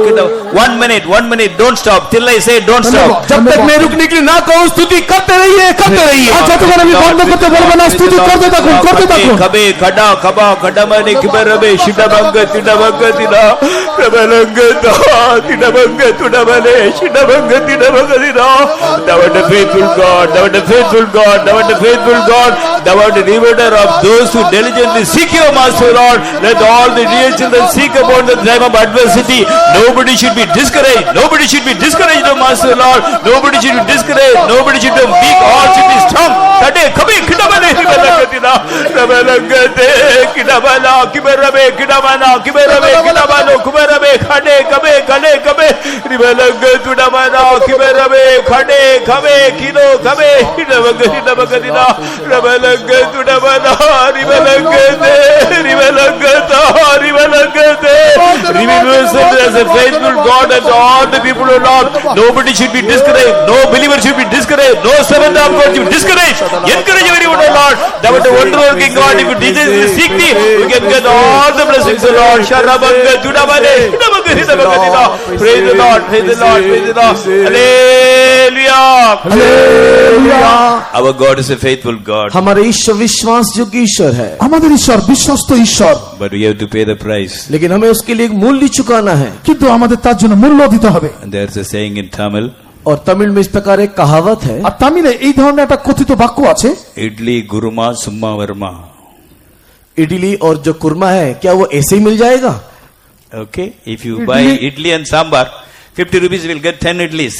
1 minute, don't stop till I say don't stop. जब तक मैं रुकने के लिए ना कहो, स्तुति करते रहिए, करते रहिए। আর যতক্ষণ আমি বন্ধ করতে বলবো না, স্তুতি করতে থাকুন, করতে থাকুন। कबे खड़ा खबा खडमने किबरबे शिडबंग तिडबंग तिना प्रबलंग दा तिडबंग तुडबले शिडबंग तिडबंग तिना। Thou art a faithful God, thou art a faithful God, thou art a faithful God, thou art a rewarder of those who diligently seek your master, Lord. Let all the dear children seek upon the time of adversity. Nobody should be discouraged, nobody should be discouraged, O master, Lord. Nobody should be discouraged, nobody should be weak, all should be strong. Kade khabhi kidabale hibalatina rabalangate kidabala kibarabe kidamana kibarabe kidabalo kubarabe khade kabe kale kabe ribalangatu damana kibarabe khade kabe kilo kabe hidabagatina rabalangatu damana ribalangate ribalangata ribalangate. Reveal yourself as a faithful God and all the people, O Lord. Nobody should be discouraged, no believer should be discouraged, no servant of God should be discouraged. Encourage everyone, O Lord. Thou art a wonder working God. If you seek thee, you can get all the blessings, O Lord. Sharabanga Judabale Hidabanga Hidabagatina. Praise the Lord, praise the Lord, praise the Lord. Hallelujah. Our God is a faithful God, हमारे ईश्वर विश्वास योग्य ईश्वर है, আমাদের ঈশ্বর বিশ্বস্ত ঈশ্বর, but we have to pay the price. लेकिन हमें उसके लिए एक मूल्य चुकाना है। কিন্তু আমাদের তার জন্য মূল্য দিতে হবে। And there's a saying in Tamil, और तमिल में इस प्रकार एक कहावत है, আর তামিলে এই ধরনের একটা কথিত বাক্য আছে, Idli Guruma Summa Varma. Idli और जो कुरमा है क्या वो ऐसे ही मिल जाएगा? Okay, if you buy idli and sambar, 50 rupees you will get 10 idlis.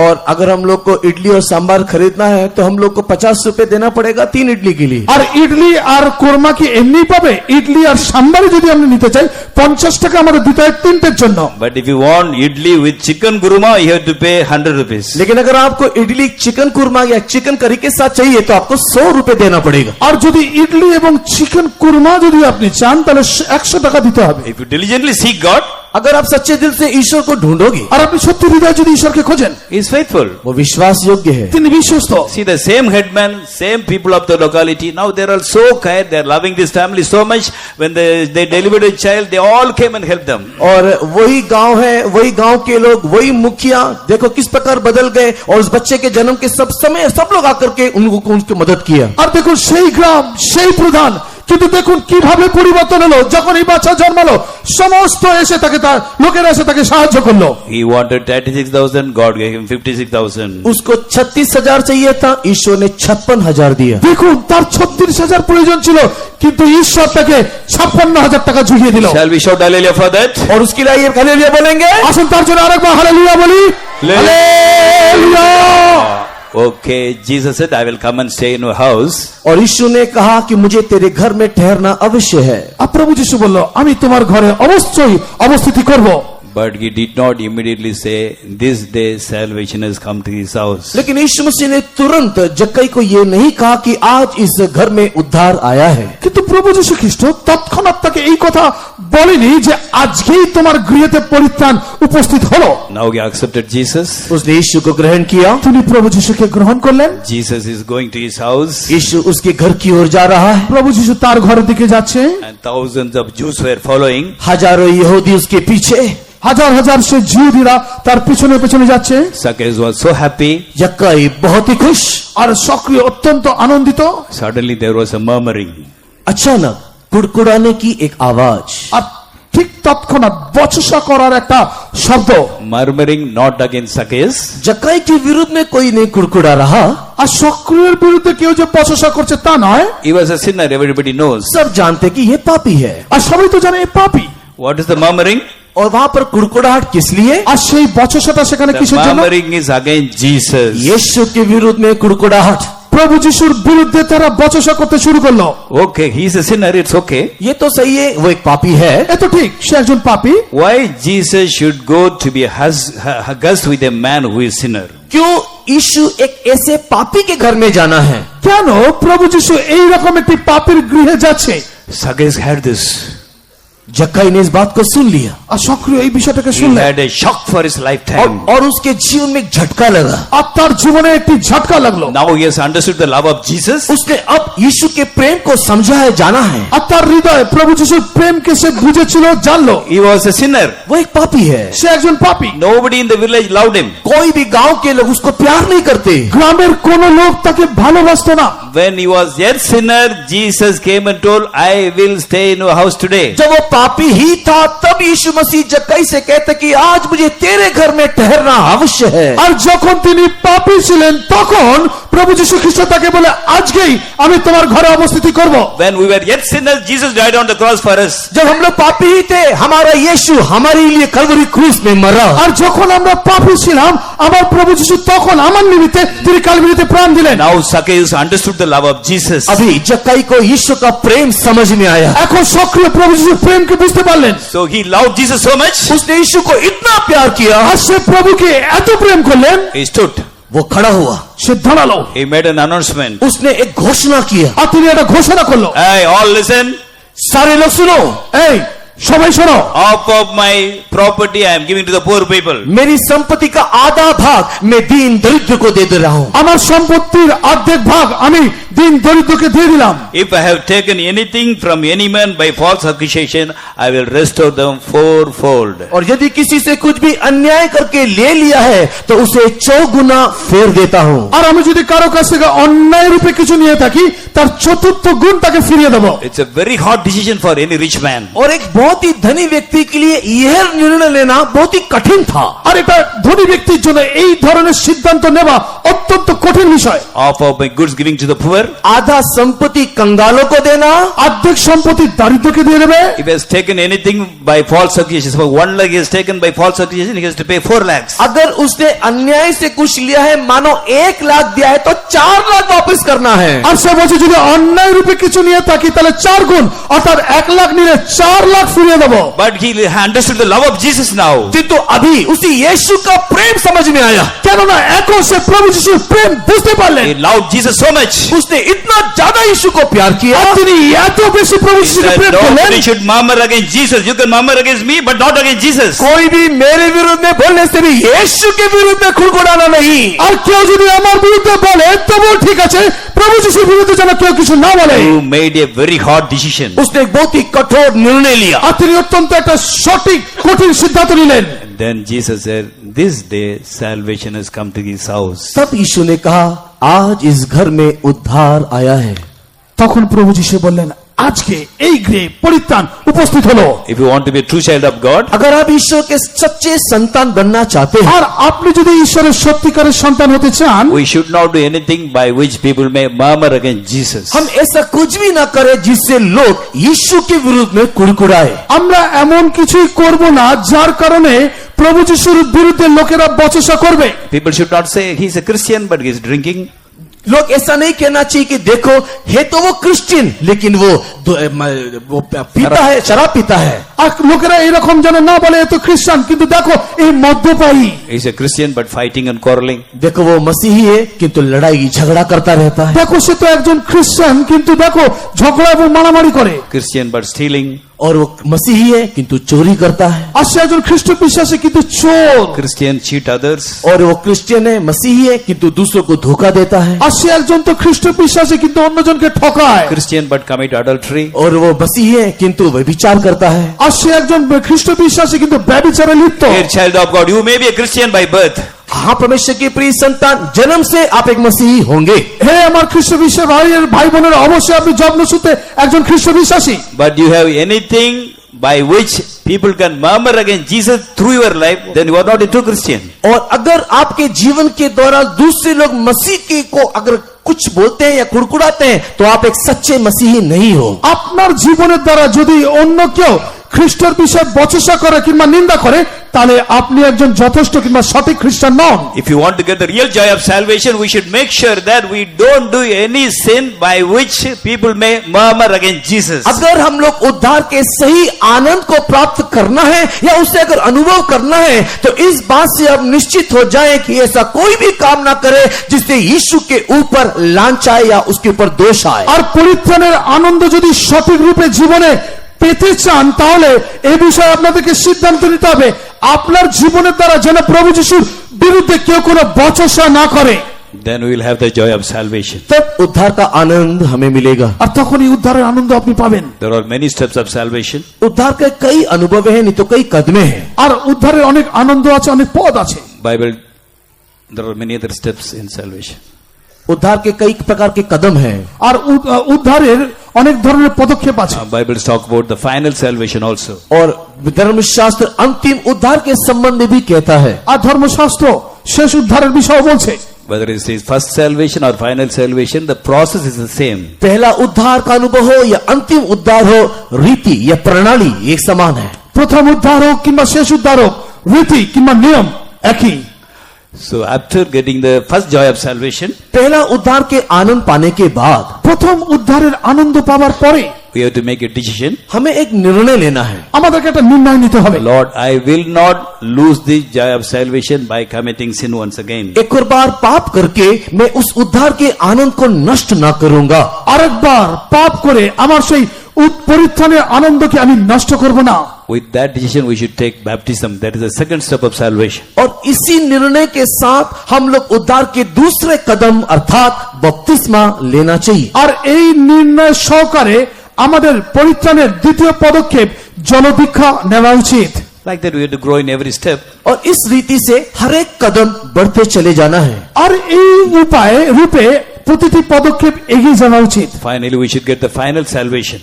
और अगर हम लोग को इडली और सांबार खरीदना है तो हम लोग को 50 रुपए देना पड़ेगा 3 इडली के लिए। আর ইডলি আর কোরমা কি এমনি পাবে? ইডলি আর সাম্বারই যদি আমরা নিতে চাই 50 টাকা আমাদের দিতে হয় তিনটের জন্য। But if you want idli with chicken guruma, you have to pay 100 rupees. लेकिन अगर आपको इडली चिकन कुरमा या चिकन करी के साथ चाहिए तो आपको 100 रुपए देना पड़ेगा। আর যদি ইডলি এবং চিকেন কুরমা যদি আপনি চান তাহলে 100 টাকা দিতে হবে। If you diligently seek God, अगर आप सच्चे दिल से ईश्वर को ढूंढोगे, আর আপনি সত্যি হৃদয়ে যদি ঈশ্বরকে খোঁজেন, He is faithful. वो विश्वास योग्य है। তিনি বিশ্বস্ত। See, the same headman, same people of the locality, now they are all so kind, they are loving this family so much. When they delivered a child, they all came and helped them. और वही गांव है, वही गांव के लोग, वही मुखिया देखो किस प्रकार बदल गए, और उस बच्चे के जन्म के सब समय सब लोग आकर के उनकी मदद किया। আর দেখুন সেই গ্রাম, সেই প্রধান, কিন্তু দেখুন কিভাবে পরিবর্তন হলো। যখন এই বাচ্চা জন্মালো সমস্ত এসে তাকে তার লোকেরা এসে তাকে সাহায্য করলো। He wanted 36,000, God gave him 56,000. उसको 36,000 चाहिए था, ईश्वर ने 56,000 दिया। দেখুন তার 36,000 প্রয়োজন ছিল, কিন্তু ঈশ্বর তাকে 56,000 টাকা জুগিয়ে দিল। Shall we shout hallelujah for that? और उसके लिए ये हालेलुया बोलेंगे। আসুন তার জন্য আরেকবার হালেলুয়া বলি। Hallelujah. Okay, Jesus said, I will come and stay in your house. और यीशु ने कहा कि मुझे तेरे घर में ठहरना अवश्य है। আর প্রভু যিশু বলল আমি তোমার ঘরে অবশ্যই অবস্থিতি করব। But he did not immediately say, this day salvation has come to his house. लेकिन यीशु मसीह ने तुरंत जक्कई को ये नहीं कहा कि आज इस घर में उद्धार आया है। কিন্তু প্রভু যিশু খ্রিস্ট তৎক্ষণাৎ তাকে এই কথা বলেনি যে আজকেই তোমার গৃহেতে পরিত্রাণ উপস্থিত হলো। Now he accepted Jesus. उसने यीशु को ग्रहण किया। তিনি প্রভু যিশুকে গ্রহণ করলেন। Jesus is going to his house. यीशु उसके घर की ओर जा रहा है। প্রভু যিশু তার ঘরের দিকে যাচ্ছে। And thousands of Jews were following. हजारों यहूदी उसके पीछे, হাজার হাজার সে জিহুদীরা তার পিছনে পিছনে যাচ্ছে। Zacchaeus was so happy. जक्कई बहुत ही खुश, আর সক্রিয় অত্যন্ত আনন্দিত। Suddenly there was a murmuring. अचानक कुड़कुड़ाने की एक आवाज, আর ঠিক তৎক্ষণাৎ বচসা করার একটা শব্দ। Murmuring not against Zacchaeus, जक्कई के विरुद्ध में कोई नहीं कुड़कुड़ा रहा। আর সক্রিয়ের বিরুদ্ধে কেউ যে বচসা করছে তা নয়। he was a sinner, everybody knows. सब जानते कि ये पापी है। আর সবাই তো জানে এ পাপী। What is the murmuring? और वहां पर कुड़कुड़ाहट किस लिए? আর সেই বচসাটা সেখানে The কিসের জন্য? murmuring is against Jesus. यीशु के विरुद्ध में कुड़कुड़ाहट। প্রভু যিশুর বিরুদ্ধে তারা বচসা করতে শুরু করলো। Okay, he is a sinner, it's okay. ये तो सही है, वो एक पापी है। এ তো ঠিক, সে একজন পাপী। Why Jesus should go to be a guest with a man who is sinner? क्यों यीशु एक ऐसे पापी के घर में जाना है? কেন প্রভু যিশু এই রকম একটি পাপীর গৃহে যাচ্ছে? Zacchaeus had this. जक्कई ने इस बात को सुन लिया আর সক্রিয় এই বিষয়টাকে He শুনলেন had a shock for his lifetime. और उसके जीवन में एक झटका लगा। আর তার জীবনে একটি ঝটকা লাগলো। Now he has understood the love of Jesus. उसने अब यीशु के प्रेम को समझा है, जाना है। আর তার হৃদয়ে প্রভু যিশুর প্রেমকে সে বুঝেছিল, জানলো। He was a sinner. वो एक पापी है। সে একজন পাপী। Nobody in the village loved him. कोई भी गांव के लोग उसको प्यार नहीं करते। গ্রামের কোন লোক তাকে ভালোবাসতো না। When he was yet sinner, Jesus came and told, I will stay in your house today. जब वो पापी ही था तब यीशु मसीह जक्कई से कहते कि आज मुझे तेरे घर में ठहरना अवश्य है। আর যখন তিনি পাপী ছিলেন তখন প্রভু যিশু খ্রিস্ট তাকে বলে আজকেই আমি তোমার ঘরে অবস্থিতি করব। When we were yet sinners, Jesus died on the cross for us. जब हम लोग पापी ही थे, हमारा यीशु हमारे लिए कलवरी क्रूस में मरा। আর যখন আমরা পাপী ছিলাম আমার প্রভু যিশু তখন আমার নিমিত্তে তিনি কালভারিতে প্রাণ দিলেন। Now Zacchaeus understood the love of Jesus. अभी जक्कई को यीशु का प्रेम समझ में आया। এখন সক্রিয় প্রভু যিশুর প্রেমকে বুঝতে পারলেন। So he loved Jesus so much. उसने यीशु को इतना प्यार किया, আর সে প্রভুকে এত প্রেম করলেন He stood. वो खड़ा हुआ। সে দাঁড়ালো। He made an announcement. उसने एक घोषणा किया, আর তিনি একটা ঘোষণা করলো। Hey, all listen. सारे लोग सुनो, এই সবাই শোনো, Half of my property I am giving to the poor people. मेरी संपत्ति का आधा भाग मैं दीन दरिद्र को दे रहा हूँ। আমার সম্পত্তির অর্ধেক ভাগ আমি দিন দরিদ্রকে দিয়ে দিলাম। If I have taken anything from any man by false accusation, I will restore them fourfold. और यदि किसी से कुछ भी अन्याय करके ले लिया है तो उसे 4 गुना फेर देता हूँ। আর আমি যদি কারো কাছ থেকে অন্যায় রূপে কিছু নিয়ে থাকি তার চতুর্থ গুণ তাকে ফিরিয়ে দেব। It's a very hard decision for any rich man. और एक बहुत ही धनी व्यक्ति के लिए यह निर्णय लेना बहुत ही कठिन था। আর এটা ধনী ব্যক্তির জন্য এই ধরনের সিদ্ধান্ত নেওয়া অত্যন্ত কঠিন বিষয়। Half of my goods giving to the poor. आधा संपत्ति कंगालों को देना, অর্ধেক সম্পত্তি দারিদ্রকে দিয়ে দেবে। If he has taken anything by false accusation, suppose 1 lakh he has taken by false accusation, he has to pay 4 lakhs. अगर उसने अन्याय से कुछ लिया है, मानो 1 लाख दिया है तो 4 लाख वापस करना है। আর সে বলছে যদি অন্যায় রূপে কিছু নিয়ে থাকি তাহলে 4 গুণ অর্থাৎ 1 লাখ নিলে 4 লাখ ফিরিয়ে দেব। But he understood the love of Jesus now. किंतु अभी उसी यीशु का प्रेम समझ में आया। কেননা এখন সে প্রভু যিশুর প্রেম বুঝতে পারলেন। He loved Jesus so much. उसने इतना ज्यादा यीशु को प्यार किया, আর তিনি এত বেশি প্রভু যিশুকে That প্রেম করলেন। nobody should murmur against Jesus. You can murmur against me, but not against Jesus. कोई भी मेरे विरुद्ध में बोलने से भी यीशु के विरुद्ध में खुड़खुड़ाना नहीं। আর কেউ যদি আমার বিরুদ্ধে বলে তবুও ঠিক আছে, প্রভু যিশুর বিরুদ্ধে যেন কেউ কিছু না বলে। You made a very hard decision. उसने एक बहुत ही कठोर निर्णय लिया। আর তিনি অত্যন্ত একটা সঠিক কঠিন সিদ্ধান্ত নিলেন। Then Jesus said, this day salvation has come to his house. तब यीशु ने कहा, आज इस घर में उद्धार आया है। তখন প্রভু যিশু বললেন আজকে এই গৃহে পরিত্রাণ উপস্থিত হলো। If you want to be a true child of God, अगर आप ईश्वर के सच्चे संतान बनना चाहते हैं, আর আপনি যদি ঈশ্বরের সত্যিকারের সন্তান হতে চান we should not do anything by which people may murmur against Jesus. हम ऐसा कुछ भी ना करें जिससे लोग यीशु के विरुद्ध में कुड़कुड़ाए। আমরা এমন কিছুই করব না যার কারণে প্রভু যিশুর বিরুদ্ধে লোকেরা বচসা করবে। People should not say he's a Christian but he's drinking. लोग ऐसा नहीं कहना चाहिए कि देखो है तो वो क्रिश्चियन लेकिन वो पीता है, शराब पीता है। আর লোকেরা এরকম যেন না বলে এ তো খ্রিস্টান কিন্তু দেখো এই মদ্যপায়ী। He's a Christian but fighting and quarreling. देखो वो मसीही है किंतु लड़ाई झगड़ा करता रहता है। দেখো সে তো একজন খ্রিস্টান কিন্তু দেখো ঝগড়া এবং মারামারি করে। Christian but stealing. और वो मसीही है किंतु चोरी करता है। আর সে একজন খ্রিস্ট বিশ্বাসী কিন্তু চোর। Christian cheat others. और वो क्रिश्चियन है, मसीही है किंतु दूसरों को धोखा देता है। আর সে একজন তো খ্রিস্ট বিশ্বাসী কিন্তু অন্যজনকে ঠকায়। Christian but commit adultery. और वो मसीही है किंतु व्यभिचार करता है। আর সে একজন খ্রিস্ট বিশ্বাসী কিন্তু ব্যভিচারে লিপ্ত। Dear child of God, you may be a Christian by birth. हाँ, परमेश्वर की प्रिय संतान, जन्म से आप एक मसीही होंगे। হে আমার খ্রিস্ট বিশ্বাসী ভাই বোনেরা অবশ্যই আপনি জন্মসূত্রে একজন খ্রিস্ট বিশ্বাসী। But you have anything by which people can murmur against Jesus through your life, then you are not a true Christian. और अगर आपके जीवन के दौरान दूसरे लोग मसीह के को अगर कुछ बोलते हैं या कुड़कुड़ाते हैं तो आप एक सच्चे मसीही नहीं हो। আপনার জীবনের দ্বারা যদি অন্য কেউ খ্রিস্টের বিষয়ে বচসা করে কিংবা নিন্দা করে তাহলে আপনি একজন যথেষ্ট কিংবা সঠিক খ্রিস্টান নন। If you want to get the real joy of salvation, we should make sure that we don't do any sin by which people may murmur against Jesus. अगर हम लोग उद्धार के सही आनंद को प्राप्त करना है या उसे अगर अनुभव करना है तो इस बात से अब निश्चित हो जाए कि ऐसा कोई भी काम ना करे जिससे यीशु के ऊपर लांछा या उसके ऊपर दोष आए। আর পরিত্রাণের আনন্দ যদি সঠিক রূপে জীবনে পেতে চান তাহলে এই বিষয়ে আপনাদেরকে সিদ্ধান্ত নিতে হবে আপনার জীবনের দ্বারা যেন প্রভু যিশুর বিরুদ্ধে কেউ কোনো বচসা না করে। Then we will have the joy of salvation. तब उद्धार का आनंद हमें मिलेगा। আর তখনই উদ্ধারের আনন্দ আপনি পাবেন। There are many steps of salvation. उद्धार के कई अनुभव हैं, नहीं तो कई कदमें हैं। আর উদ্ধারের অনেক আনন্দ আছে, অনেক পদ আছে। Bible, there are many other steps in salvation. उद्धार के कई प्रकार के कदम हैं। আর উদ্ধারের অনেক ধরনের পদক্ষেপ আছে। Bible talk about the final salvation also. और धर्मशास्त्र अंतिम उद्धार के संबंध में भी कहता है। আর ধর্মশাস্ত্র শেষ উদ্ধারের বিষয় বলছে। Whether it is first salvation or final salvation, the process is the same. पहला उद्धार का अनुभव हो या अंतिम उद्धार हो, रीति या प्रणाली एक समान है। প্রথম উদ্ধার হোক কিংবা শেষ উদ্ধার হোক, রীতি কিংবা নিয়ম একই। So after getting the first joy of salvation, पहला उद्धार के आनंद पाने के बाद প্রথম উদ্ধারের আনন্দ পাওয়ার পরে we have to make a decision. हमें एक निर्णय लेना है। আমাদেরকে একটা নির্ণয় নিতে হবে। Lord, I will not lose the joy of salvation by committing sin once again. एक और बार पाप करके मैं उस उद्धार के आनंद को नष्ट ना करूंगा। আরেকবার পাপ করে আমার সেই পরিত্রাণের আনন্দকে আমি নষ্ট করব না। With that decision, we should take baptism. That is the second step of salvation. और इसी निर्णय के साथ हम लोग उद्धार के दूसरे कदम अर्थात बपतिस्मा लेना चाहिए। আর এই নির্ণয় সহকারে আমাদের পরিত্রাণের দ্বিতীয় পদক্ষেপ জলদীক্ষা নেওয়া উচিত। Like that, we have to grow in every step. और इस रीति से हर एक कदम बढ़ते चले जाना है। আর এই উপায়ে রূপে প্রতিটি পদক্ষেপ এগিয়ে যাওয়া উচিত। Finally, we should get the final salvation.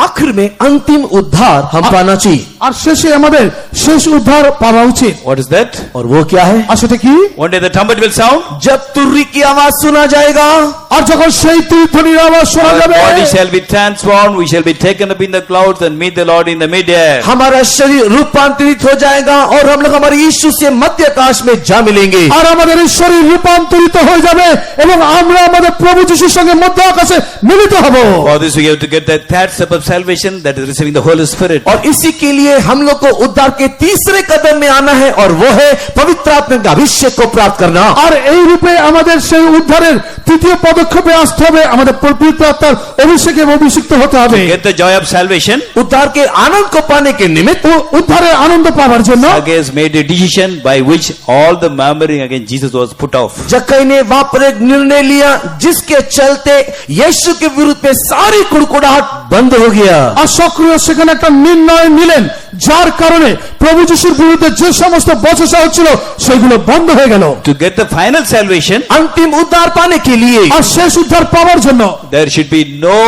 आखिर में अंतिम उद्धार हम पाना चाहिए। আর শেষে আমাদের শেষ উদ্ধার পাওয়া উচিত। What is that? और वो क्या है? আর সেটা কি? One day the trumpet will sound. जब तुर्री की आवाज सुना जाएगा আর যখন সেই তীর্থনির আওয়াজ শোনা Our যাবে, body shall be transformed. We shall be taken up in the clouds and meet the Lord in the mid-air. हमारा शरीर रूपांतरित हो जाएगा और हम लोग हमारे यीशु से मध्य आकाश में जा मिलेंगे। আর আমাদের এই শরীর রূপান্তরিত হয়ে যাবে এবং আমরা আমাদের প্রভু যিশুর সঙ্গে মধ্য আকাশে মিলিত হব। For this, we have to get the third step of salvation, that is receiving the Holy Spirit. और इसी के लिए हम लोग को उद्धार के तीसरे कदम में आना है और वो है पवित्र आत्मा के अभिषेक को प्राप्त करना। আর এই রূপে আমাদের সেই উদ্ধারের তৃতীয় পদক্ষেপে আসতে হবে, আমাদের পবিত্র আত্মার অভিষেকে অভিষিক্ত হতে হবে। Get the joy of salvation. उद्धार के आनंद को पाने के निमित्त উদ্ধারের আনন্দ পাওয়ার জন্য Zacchaeus made a decision by which all the murmuring against Jesus was put off. जक्कई ने वहां पर एक निर्णय लिया जिसके चलते यीशु के विरुद्ध में सारी कुड़कुड़ाहट बंद हो गया। আর সক্রিয় সেখানে একটা নির্ণয় নিলেন, যার কারণে প্রভু যিশুর বিরুদ্ধে যে সমস্ত বচসা হচ্ছিল সেগুলো বন্ধ হয়ে গেল। To get the final salvation, अंतिम उद्धार पाने के लिए আর শেষ উদ্ধার পাওয়ার জন্য there should be no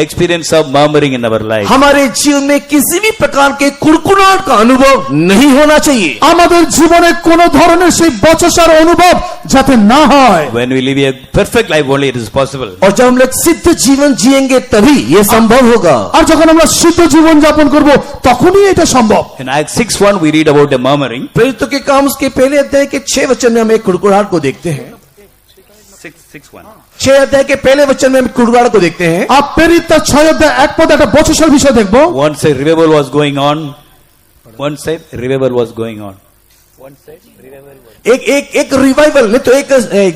experience of murmuring in our life. हमारे जीवन में किसी भी प्रकार के कुड़कुड़ाहट का अनुभव नहीं होना चाहिए। আমাদের জীবনে কোন ধরনের সেই বচসার অনুভব যাতে না হয়। When we live a perfect life, only it is possible. और जब हम लोग सिद्ध जीवन जिएंगे तभी ये संभव होगा। আর যখন আমরা সিদ্ধ জীবন যাপন করব তখনই এটা সম্ভব। In Acts 6:1, we read about the murmuring. प्रेरितों के काम उसके पहले अध्याय के 6 वचन में हम एक कुड़कुड़ाहट को देखते हैं। 6:1. 6 अध्याय के पहले वचन में हम कुड़कुड़ाहट को देखते हैं। আর প্রেরিত 6 অধ্যায় 1 পদ একটা বচসার বিষয় দেখব। One side revival was going on. One side revival was going on. एक रिवाइवल नहीं तो एक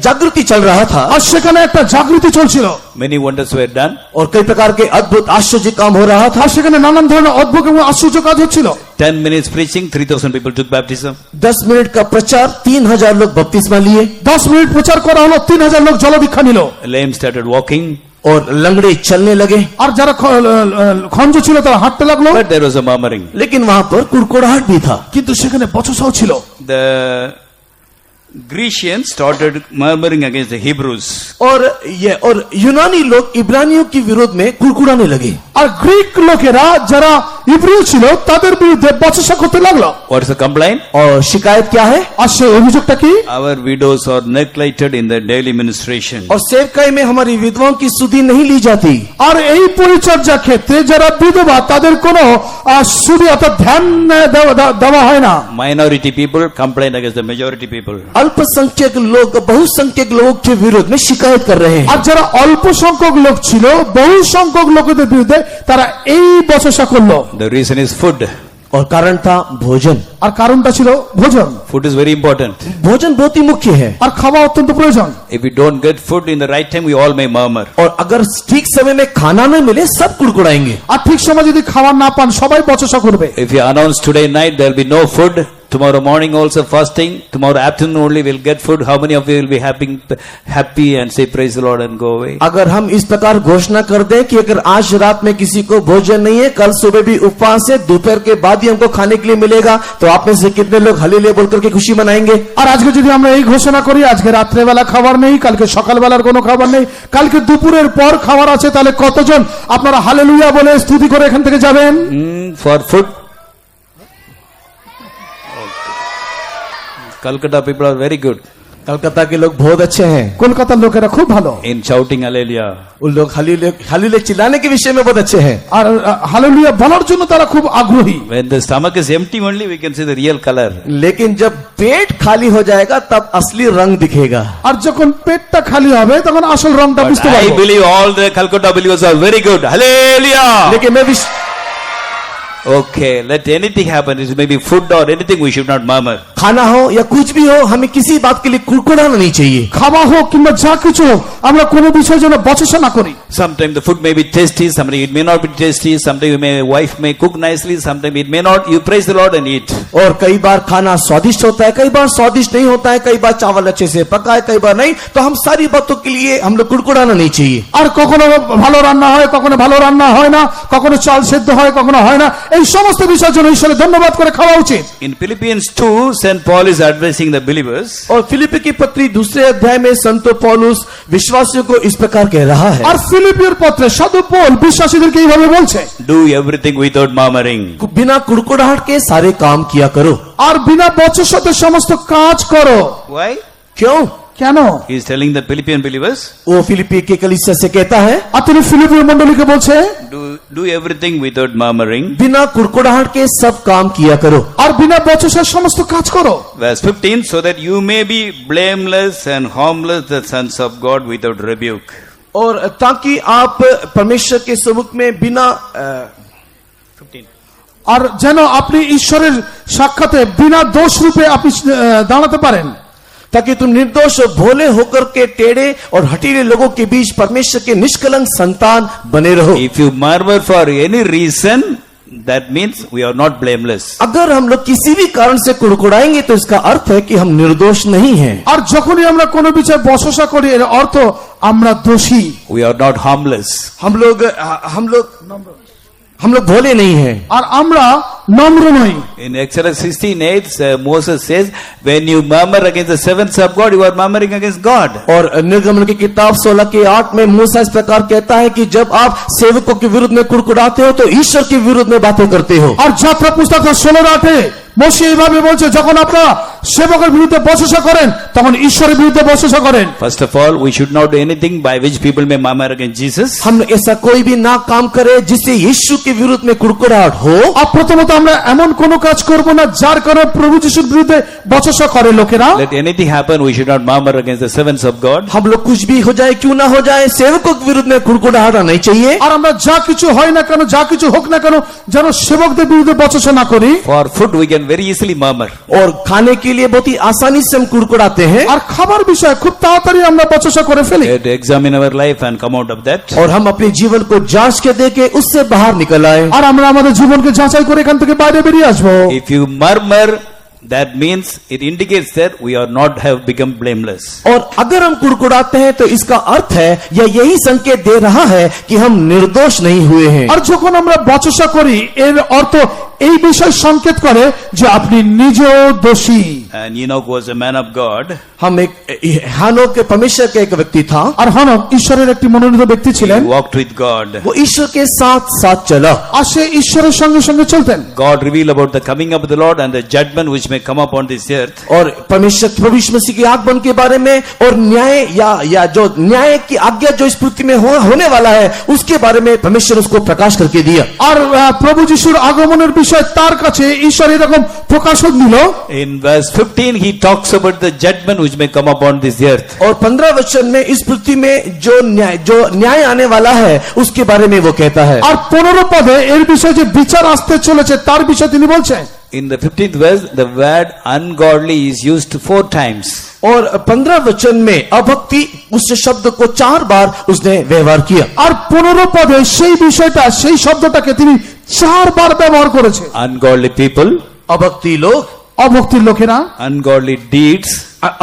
जागृति चल रहा था আর সেখানে একটা জাগৃতি চলছিল। Many wonders were done. और कई प्रकार के अद्भुत आश्चर्य काम हो रहा था। আর সেখানে নানান ধরনের অদ্ভুত এবং আশ্চর্য কাজ হচ্ছিল। 10 minutes preaching, 3,000 people took baptism. 10 minute का प्रचार 3,000 लोग बपतिस्मा लिए 10 মিনিট প্রচার করা হলো, 3000 লোক জলদীক্ষা নিল। Lame started walking, और लंगड़े चलने लगे। আর যারা খঞ্জ ছিল তারা হাঁটতে লাগলো। but there was a murmuring. लेकिन वहां पर कुड़कुड़ाहट भी था। কিন্তু সেখানে বচসাও ছিল। The Grecians started murmuring against the Hebrews. और यूनानी लोग इब्रानियों के विरोध में कुड़कुड़ाने लगे। আর গ্রিক লোকেরা যারা ইব্রিয় ছিল তাদের বিরুদ্ধে বচসা করতে লাগলো। What is the complaint? और शिकायत क्या है? আর সেই অভিযোগটা কি? Our widows are neglected in the daily ministration. और सेवकाई में हमारी विधवाओं की सुधि नहीं ली जाती। আর এই পরিচর্যা ক্ষেত্রে যারা বিধবা তাদের কোনো সুধি অর্থাৎ ধ্যান দেওয়া হয় না। Minority people complain against the majority people. अल्पसंख्यक लोग बहुसंख्यक लोगों के विरोध में शिकायत कर रहे हैं। আর যারা অল্প সংখ্যক লোক ছিল বহু সংখ্যক লোকেদের বিরুদ্ধে তারা এই বচসা করলো। The reason is food. और कारण था भोजन। আর কারণটা ছিল ভোজন। Food is very important. भोजन बहुत ही मुख्य है। আর খাওয়া অত্যন্ত প্রয়োজন। If we don't get food in the right time, we all may murmur. और अगर ठीक समय में खाना न मिले सब कुड़कुड़ाएंगे। আর ঠিক সময় যদি খাবার না পান সবাই বচসা করবে। If you announce today night there will be no food, tomorrow morning also fasting, tomorrow afternoon only we'll get food, how many of you will be happy and say praise the Lord and go away? अगर हम इस प्रकार घोषणा कर दें कि अगर आज रात में किसी को भोजन नहीं है, कल सुबह भी उपवास है, दोपहर के बाद ही हमको खाने के लिए मिलेगा, तो आप में से कितने लोग हालेलुया बोलकर के खुशी मनाएंगे? আর আজকে যদি আমরা এই ঘোষণা করি আজকে রাত্রেবেলা খাবার নেই, কালকে সকালবেলার কোনো খাবার নেই, কালকে দুপুরের পর খাবার আছে, তাহলে কতজন আপনারা হালেলুয়া বলে স্তুতি করে এখান থেকে যাবেন? For food? Calcutta people are very good Calcutta के लोग बहुत अच्छे हैं। কলকাতার লোকেরা খুব ভালো। in shouting hallelujah. उन लोग हालेलुया चिल्लाने के विषय में बहुत अच्छे हैं। আর হালেলুয়া বলার জন্য তারা খুব আগ্রহী। When the stomach is empty only we can see the real color. लेकिन जब पेट खाली हो जाएगा तब असली रंग दिखेगा। আর যখন পেটটা খালি হবে তখন আসল রংটা But বুঝতে I পারবো। believe all the Calcutta believers are very good. Hallelujah. लेकिन मैं Okay, let anything happen. It may be food or anything, we should not murmur. खाना हो या कुछ भी हो, हमें किसी बात के लिए कुड़कुड़ाना नहीं चाहिए। খাওয়া হোক কিংবা যা কিছু হোক আমরা কোনো বিষয়ের জন্য বচসা না করি। Sometimes the food may be tasty, sometimes it may not be tasty, sometimes wife may cook nicely, sometimes it may not. You praise the Lord and eat. और कई बार खाना स्वादिष्ट होता है, कई बार स्वादिष्ट नहीं होता है, कई बार चावल अच्छे से पका है, कई बार नहीं, तो हम सारी बातों के लिए हम लोग कुड़कुड़ाना नहीं चाहिए। আর কখনো ভালো রান্না হয়, কখনো ভালো রান্না হয় না, কখনো চাল সেদ্ধ হয়, কখনো হয় না, এই সমস্ত বিষয়ের জন্য ঈশ্বরের ধন্যবাদ করে খাওয়া উচিত। In Philippians 2, St. Paul is advising the believers. और फिलिप्पी की पत्री दूसरे अध्याय में संत पौलुस विश्वासियों को इस प्रकार कह रहा है। আর ফিলিপিয়ার পত্রে সাধু পৌল বিশ্বাসীদেরকে এইভাবে বলছে, Do everything without murmuring. बिना कुड़कुड़ाहट के सारे काम किया करो। আর বিনা বচসাতে সমস্ত কাজ করো। Why? क्यों? কেন? He is telling the Philippian believers, वो फिलिप्पी के कलीसिया से कहता है, আর তিনি ফিলিপিয়ার মণ্ডলীকে বলছে do everything without murmuring. बिना कुड़कुड़ाहट के सब काम किया करो। আর বিনা বচসার সমস্ত কাজ করো। Verse 15, so that you may be blameless and harmless, the sons of God without rebuke. और ताकि आप परमेश्वर के सम्मुख में बिना 15. আর যেন আপনি ঈশ্বরের সাক্ষাতে বিনা দোষ রূপে আপনি দাঁড়াতে পারেন। ताकि तुम निर्दोष और भोले होकर के टेढ़े और हठीले लोगों के बीच परमेश्वर के निष्कलंक संतान बने रहो। If you murmur for any reason, that means we are not blameless. अगर हम लोग किसी भी कारण से कुड़कुड़ाएंगे तो इसका अर्थ है कि हम निर्दोष नहीं हैं। আর যখনই আমরা কোনো বিষয়ে বচসা করি এর অর্থ আমরা দোষী। We are not harmless. हम लोग भोले नहीं हैं। আর আমরা নম্র নই। In Exodus 16:8, Moses says, when you murmur against the servants of God, you are murmuring against God. और निर्गमन की किताब 16:8 में मूसा इस प्रकार कहता है कि जब आप सेवकों के विरुद्ध में कुड़कुड़ाते हो तो ईश्वर के विरुद्ध में बातें करते हो। আর যাত্রা পুস্তক 16:8 মোশে এইভাবে বলছে, যখন আপনারা সেবকের বিরুদ্ধে বচসা করেন তখন ঈশ্বরের বিরুদ্ধে বচসা করেন। First of all, we should not do anything by which people may murmur against Jesus. हम ऐसा कोई भी ना काम करे जिससे यीशु के विरुद्ध में कुड़कुड़ाहट हो। আর প্রথমত আমরা এমন কোন কাজ করব না যার কারণে প্রভু যিশুর বিরুদ্ধে বচসা করে লোকেরা। Let anything happen, we should not murmur against the servants of God. हम लोग कुछ भी हो जाए क्यों ना हो जाए सेवकों के विरुद्ध में कुड़कुड़ाहट नहीं चाहिए। আর আমরা যা কিছু হয় না কেন, যা কিছু হোক না কেন, যেন সেবকদের বিরুদ্ধে বচসা না করি। For food, we can very easily murmur. और खाने के लिए बहुत ही आसानी से हम कुड़कुड़ाते हैं। আর খাবার বিষয়ে খুব তাড়াতাড়ি আমরা বচসা করে ফেলি। We have to examine our life and come out of that. और हम अपने जीवन को जांच के देके उससे बाहर निकल आए। আর আমরা আমাদের জীবনকে যাচাই করে এখান থেকে বাইরে বেরিয়ে আসবো। If you murmur, that means it indicates that we are not have become blameless. और अगर हम कुड़कुड़ाते हैं तो इसका अर्थ है या यही संकेत दे रहा है कि हम निर्दोष नहीं हुए हैं। আর যখন আমরা বচসা করি এর অর্থ এই বিষয় সংকেত করে যে আপনি নিজেও দোষী। And Enoch was a man of God. हम एक हानोक के परमेश्वर के एक व्यक्ति था। আর হনক ঈশ্বরের একটি মনোনীত ব্যক্তি ছিলেন। He walked with God. वो ईश्वर के साथ साथ चला। আর সে ঈশ্বরের সঙ্গে সঙ্গে চলতেন। God revealed about the coming of the Lord and the judgment which may come upon this earth. और परमेश्वर प्रभु यीशु मसीह के आगमन के बारे में और न्याय या जो न्याय की आज्ञा जो इस पृथ्वी में होने वाला है उसके बारे में परमेश्वर उसको प्रकाश करके दिया। আর প্রভু যিশুর আগমনের বিষয়ে তার কাছে ঈশ্বর এরকম প্রকাশন দিল। In verse 15 he talks about the judgment which may come upon this earth. और 15 वचन में इस पृथ्वी में जो न्याय आने वाला है उसके बारे में वो कहता है। আর 15 পদে এর বিষয়ে যে বিচার আসতে চলেছে তার বিষয়ে তিনি বলছেন। In the 15th verse, the word ungodly is used 4 times. और 15 वचन में अभक्ति उस शब्द को 4 बार उसने व्यवहार किया। আর 15 পদে সেই বিষয়টা সেই শব্দটাকে তিনি 4 বার ব্যবহার করেছে। Ungodly people, अभक्ति लोग, অভক্তির লোকেরা, ungodly deeds,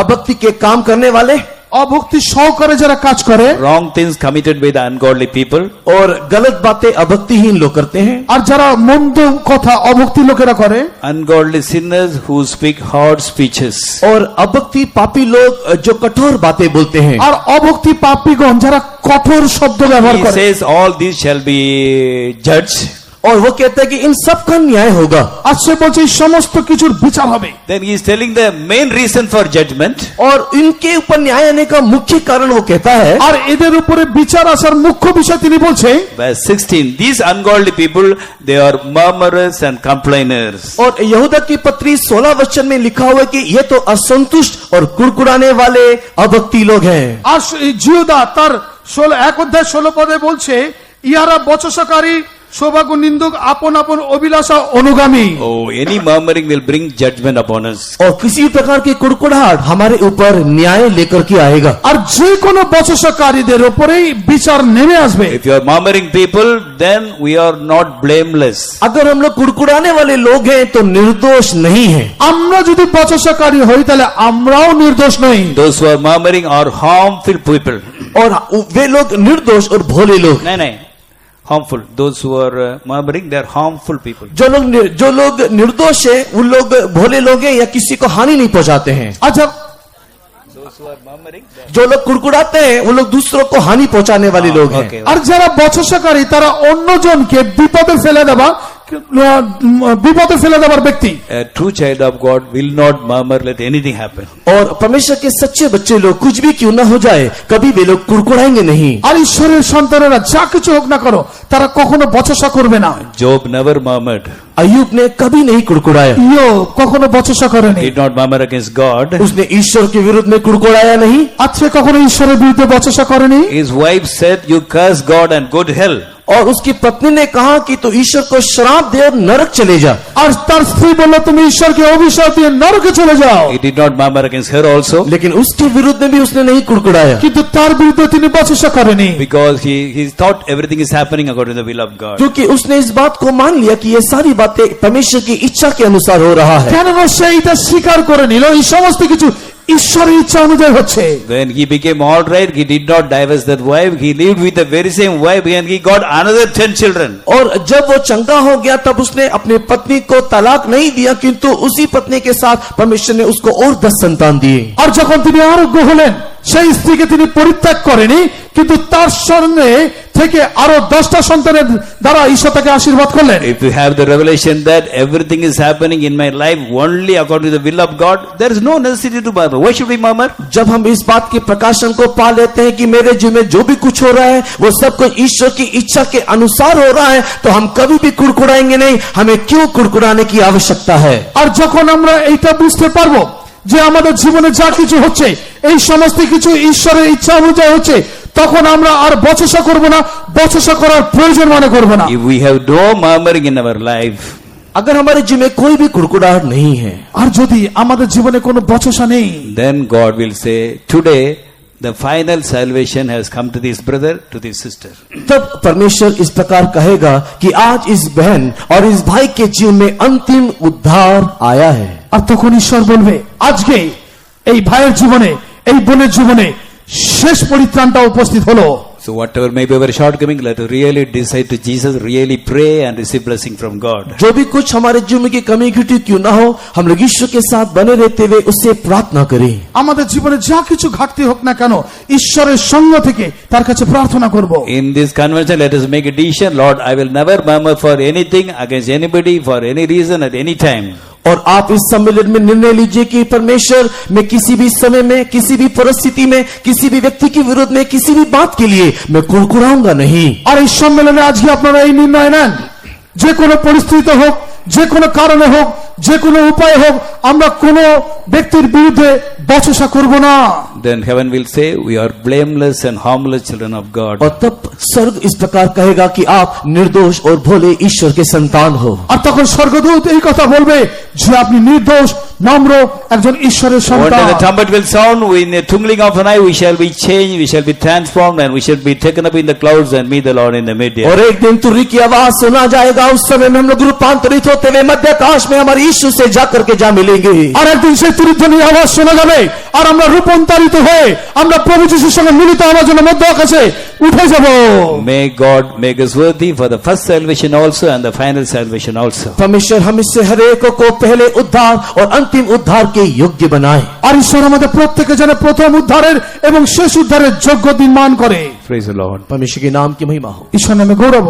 अभक्ति के काम करने वाले, অভক্তি সহকারে যারা কাজ করে, wrong things committed by the ungodly people, और गलत बातें अभक्तिहीन लोग करते हैं। আর যারা মন্দ কথা অভক্তি লোকেরা করে, ungodly sinners who speak hard speeches. और अभक्ति पापी लोग जो कठोर बातें बोलते हैं। আর অভক্তি পাপীগণ যারা কঠোর শব্দ ব্যবহার He করে। says all these shall be judged. और वो कहता है कि इन सब का न्याय होगा। আর সে বলছে এই সমস্ত কিছুর বিচার হবে। Then he is telling the main reason for judgment. और इनके ऊपर न्याय आने का मुख्य कारण वो कहता है, আর এদের উপরে বিচার আসার মুখ্য বিষয় তিনি বলছে Verse 16, these ungodly people, they are murmurers and complainers. और यहूदा की पत्री 16 वचन में लिखा हुआ है कि ये तो असंतुष्ट और कुड़कुड़ाने वाले अभक्ति लोग हैं। আর জিহুদা তার 1 অধ্যায় 16 পদে বলছে ইহারা বচসাকারী সৌভাগ্য নিন্দুক আপন আপন অভিলাষা অনুগামী। Oh, any murmuring will bring judgment upon us. और किसी प्रकार की कुड़कुड़ाहट हमारे ऊपर न्याय लेकर के आएगा। আর যে কোনো বচসাকারীদের উপরেই বিচার নেমে আসবে। If you are murmuring people, then we are not blameless. अगर हम लोग कुड़कुड़ाने वाले लोग हैं तो निर्दोष नहीं है। আমরা যদি বচসাকারী হই তাহলে আমরাও নির্দোষ নই। Those who are murmuring are harmful people. और वे लोग निर्दोष और भोले लोग, No. Harmful. Those who are murmuring, they are harmful people. जो लोग निर्दोष है उन लोग भोले लोग हैं या किसी को हानि नहीं पहुंचाते हैं। আচ্ছা, जो लोग कुड़कुड़ाते हैं वो लोग दूसरों को हानि पहुंचाने वाले लोग हैं। Okay. আর যারা বচসাকারী তারা অন্যজনকে বিপদে ফেলে দেবার ব্যক্তি। A true child of God will not murmur, let anything happen. और परमेश्वर के सच्चे बच्चे लोग कुछ भी क्यों ना हो जाए कभी वे लोग कुड़कुड़ाएंगे नहीं। আর ঈশ্বরের সন্তানেরা যা কিছু হোক না করো তারা কখনো বচসা করবে না। Job never murmured. अय्यूब ने कभी नहीं कुड़कुड़ाया, ইয়োব কখনো বচসা করেনি। Did not murmur against God. उसने ईश्वर के विरुद्ध में कुड़कुड़ाया नहीं। আর সে কখনো ঈশ্বরের বিরুদ্ধে বচসা করেনি। His wife said, you curse God and go to hell. और उसकी पत्नी ने कहा कि तू ईश्वर को श्राप दे और नरक चले जा। আর তার স্ত্রী বলল তুমি ঈশ্বরকে অভিশাপ দিয়ে নরকে চলে যাও। He did not murmur against her also. लेकिन उसके विरुद्ध में भी उसने नहीं कुड़कुड़ाया, কিন্তু তার বিরুদ্ধে তিনি বচসা করেনি। Because he thought everything is happening according to the will of God. क्योंकि उसने इस बात को मान लिया कि ये सारी बातें परमेश्वर की इच्छा के अनुसार हो रहा है। কেননা সে এটা স্বীকার করে নিল এই সমস্ত কিছু ঈশ্বরের ইচ্ছা অনুযায়ী হচ্ছে। When he became all right, he did not divorce that wife. He lived with the very same wife and he got another 10 children. और जब वो चंगा हो गया तब उसने अपनी पत्नी को तलाक नहीं दिया, किंतु उसी पत्नी के साथ परमेश्वर ने उसको और 10 संतान दिए। আর যখন তিনি আরোগ্য হলেন সেই স্ত্রীকে তিনি পরিত্যাগ করেনি, কিন্তু তার সঙ্গে থেকে আরো 10টা সন্তানের দ্বারা ঈশ্বর তাকে আশীর্বাদ করলেন। If you have the revelation that everything is happening in my life only according to the will of God, there is no necessity to murmur. Why should we murmur? जब हम इस बात के प्रकाशन को पा लेते हैं कि मेरे जीवन में जो भी कुछ हो रहा है वो सब कुछ ईश्वर की इच्छा के अनुसार हो रहा है, तो हम कभी भी कुड़कुड़ाएंगे नहीं। हमें क्यों कुड़कुड़ाने की आवश्यकता है? আর যখন আমরা এইটা বুঝতে পারবো যে আমাদের জীবনে যা কিছু হচ্ছে এই সমস্ত কিছু ঈশ্বরের ইচ্ছা অনুযায়ী হচ্ছে, তখন আমরা আর বচসা করব না, বচসা করার প্রয়োজন মনে করব না। If we have no murmuring in our life, अगर हमारे जीवन में कोई भी कुड़कुड़ाहट नहीं है, আর যদি আমাদের জীবনে কোনো বচসা নেই, then God will say, today the final salvation has come to this brother, to this sister. तब परमेश्वर इस प्रकार कहेगा कि आज इस बहन और इस भाई के जीवन में अंतिम उद्धार आया है। আর তখন ঈশ্বর বলবে আজকে এই ভাইয়ের জীবনে এই বোনের জীবনে শেষ পরিত্রাণটা উপস্থিত হলো। So whatever may be our shortcoming, let us really decide to Jesus, really pray and receive blessing from God. जो भी कुछ हमारे जीवन की कमी घटी क्यों ना हो, हम लोग ईश्वर के साथ बने रहते हुए उससे प्रार्थना करें। আমাদের জীবনে যা কিছু ঘাটতি হোক না কেন ঈশ্বরের সঙ্গ থেকে তার কাছে প্রার্থনা করব। In this convention, let us make a decision, Lord, I will never murmur for anything, against anybody, for any reason, at any time. और आप इस सम्मेलन में निर्णय लीजिए कि परमेश्वर, मैं किसी भी समय में, किसी भी परिस्थिति में, किसी भी व्यक्ति के विरुद्ध में, किसी भी बात के लिए मैं कुड़कुड़ाऊंगा नहीं। আর এই সম্মেলনে আজকে আপনারা এই নির্ণয় নেন, যে কোনো পরিস্থিতি হোক, যে কোনো কারণে হোক, যে কোনো উপায় হোক, আমরা কোনো ব্যক্তির বিরুদ্ধে বচসা করব না। Then heaven will say, we are blameless and harmless children of God. और तब स्वर्ग इस प्रकार कहेगा कि आप निर्दोष और भोले ईश्वर के संतान हो। আর তখন স্বর্গদূত এই কথা বলবে যে আপনি নির্দোষ নম্র একজন ঈশ্বরের When the সন্তান। trumpet will sound, in the twinkling of an eye, we shall be changed, we shall be transformed, and we shall be taken up in the clouds and meet the Lord in the mid-air. और एक दिन तुर्री की आवाज सुना जाएगा, उस समय में हम लोग रूपांतरित होते हुए मध्य आकाश में हमारे यीशु से जाकर के जा मिलेंगे। আর একদিন সেই তুরিধ্বনির আওয়াজ শোনা যাবে আর আমরা রূপান্তরিত হয়ে আমরা প্রভু যিশুর সঙ্গে মিলিত হওয়ার জন্য মধ্য আকাশে উঠে যাব। May God make us worthy for the first salvation also and the final salvation also. परमेश्वर हम इससे हर एक को पहले उद्धार और अंतिम उद्धार के योग्य बनाए। আর ঈশ্বর আমাদের প্রত্যেকে যেন প্রথম উদ্ধারের এবং শেষ উদ্ধারের যোগ্য দিন মান করে। Praise the Lord. परमेश्वर के नाम की महिमा हो। ঈশ্বর নামে গৌরব।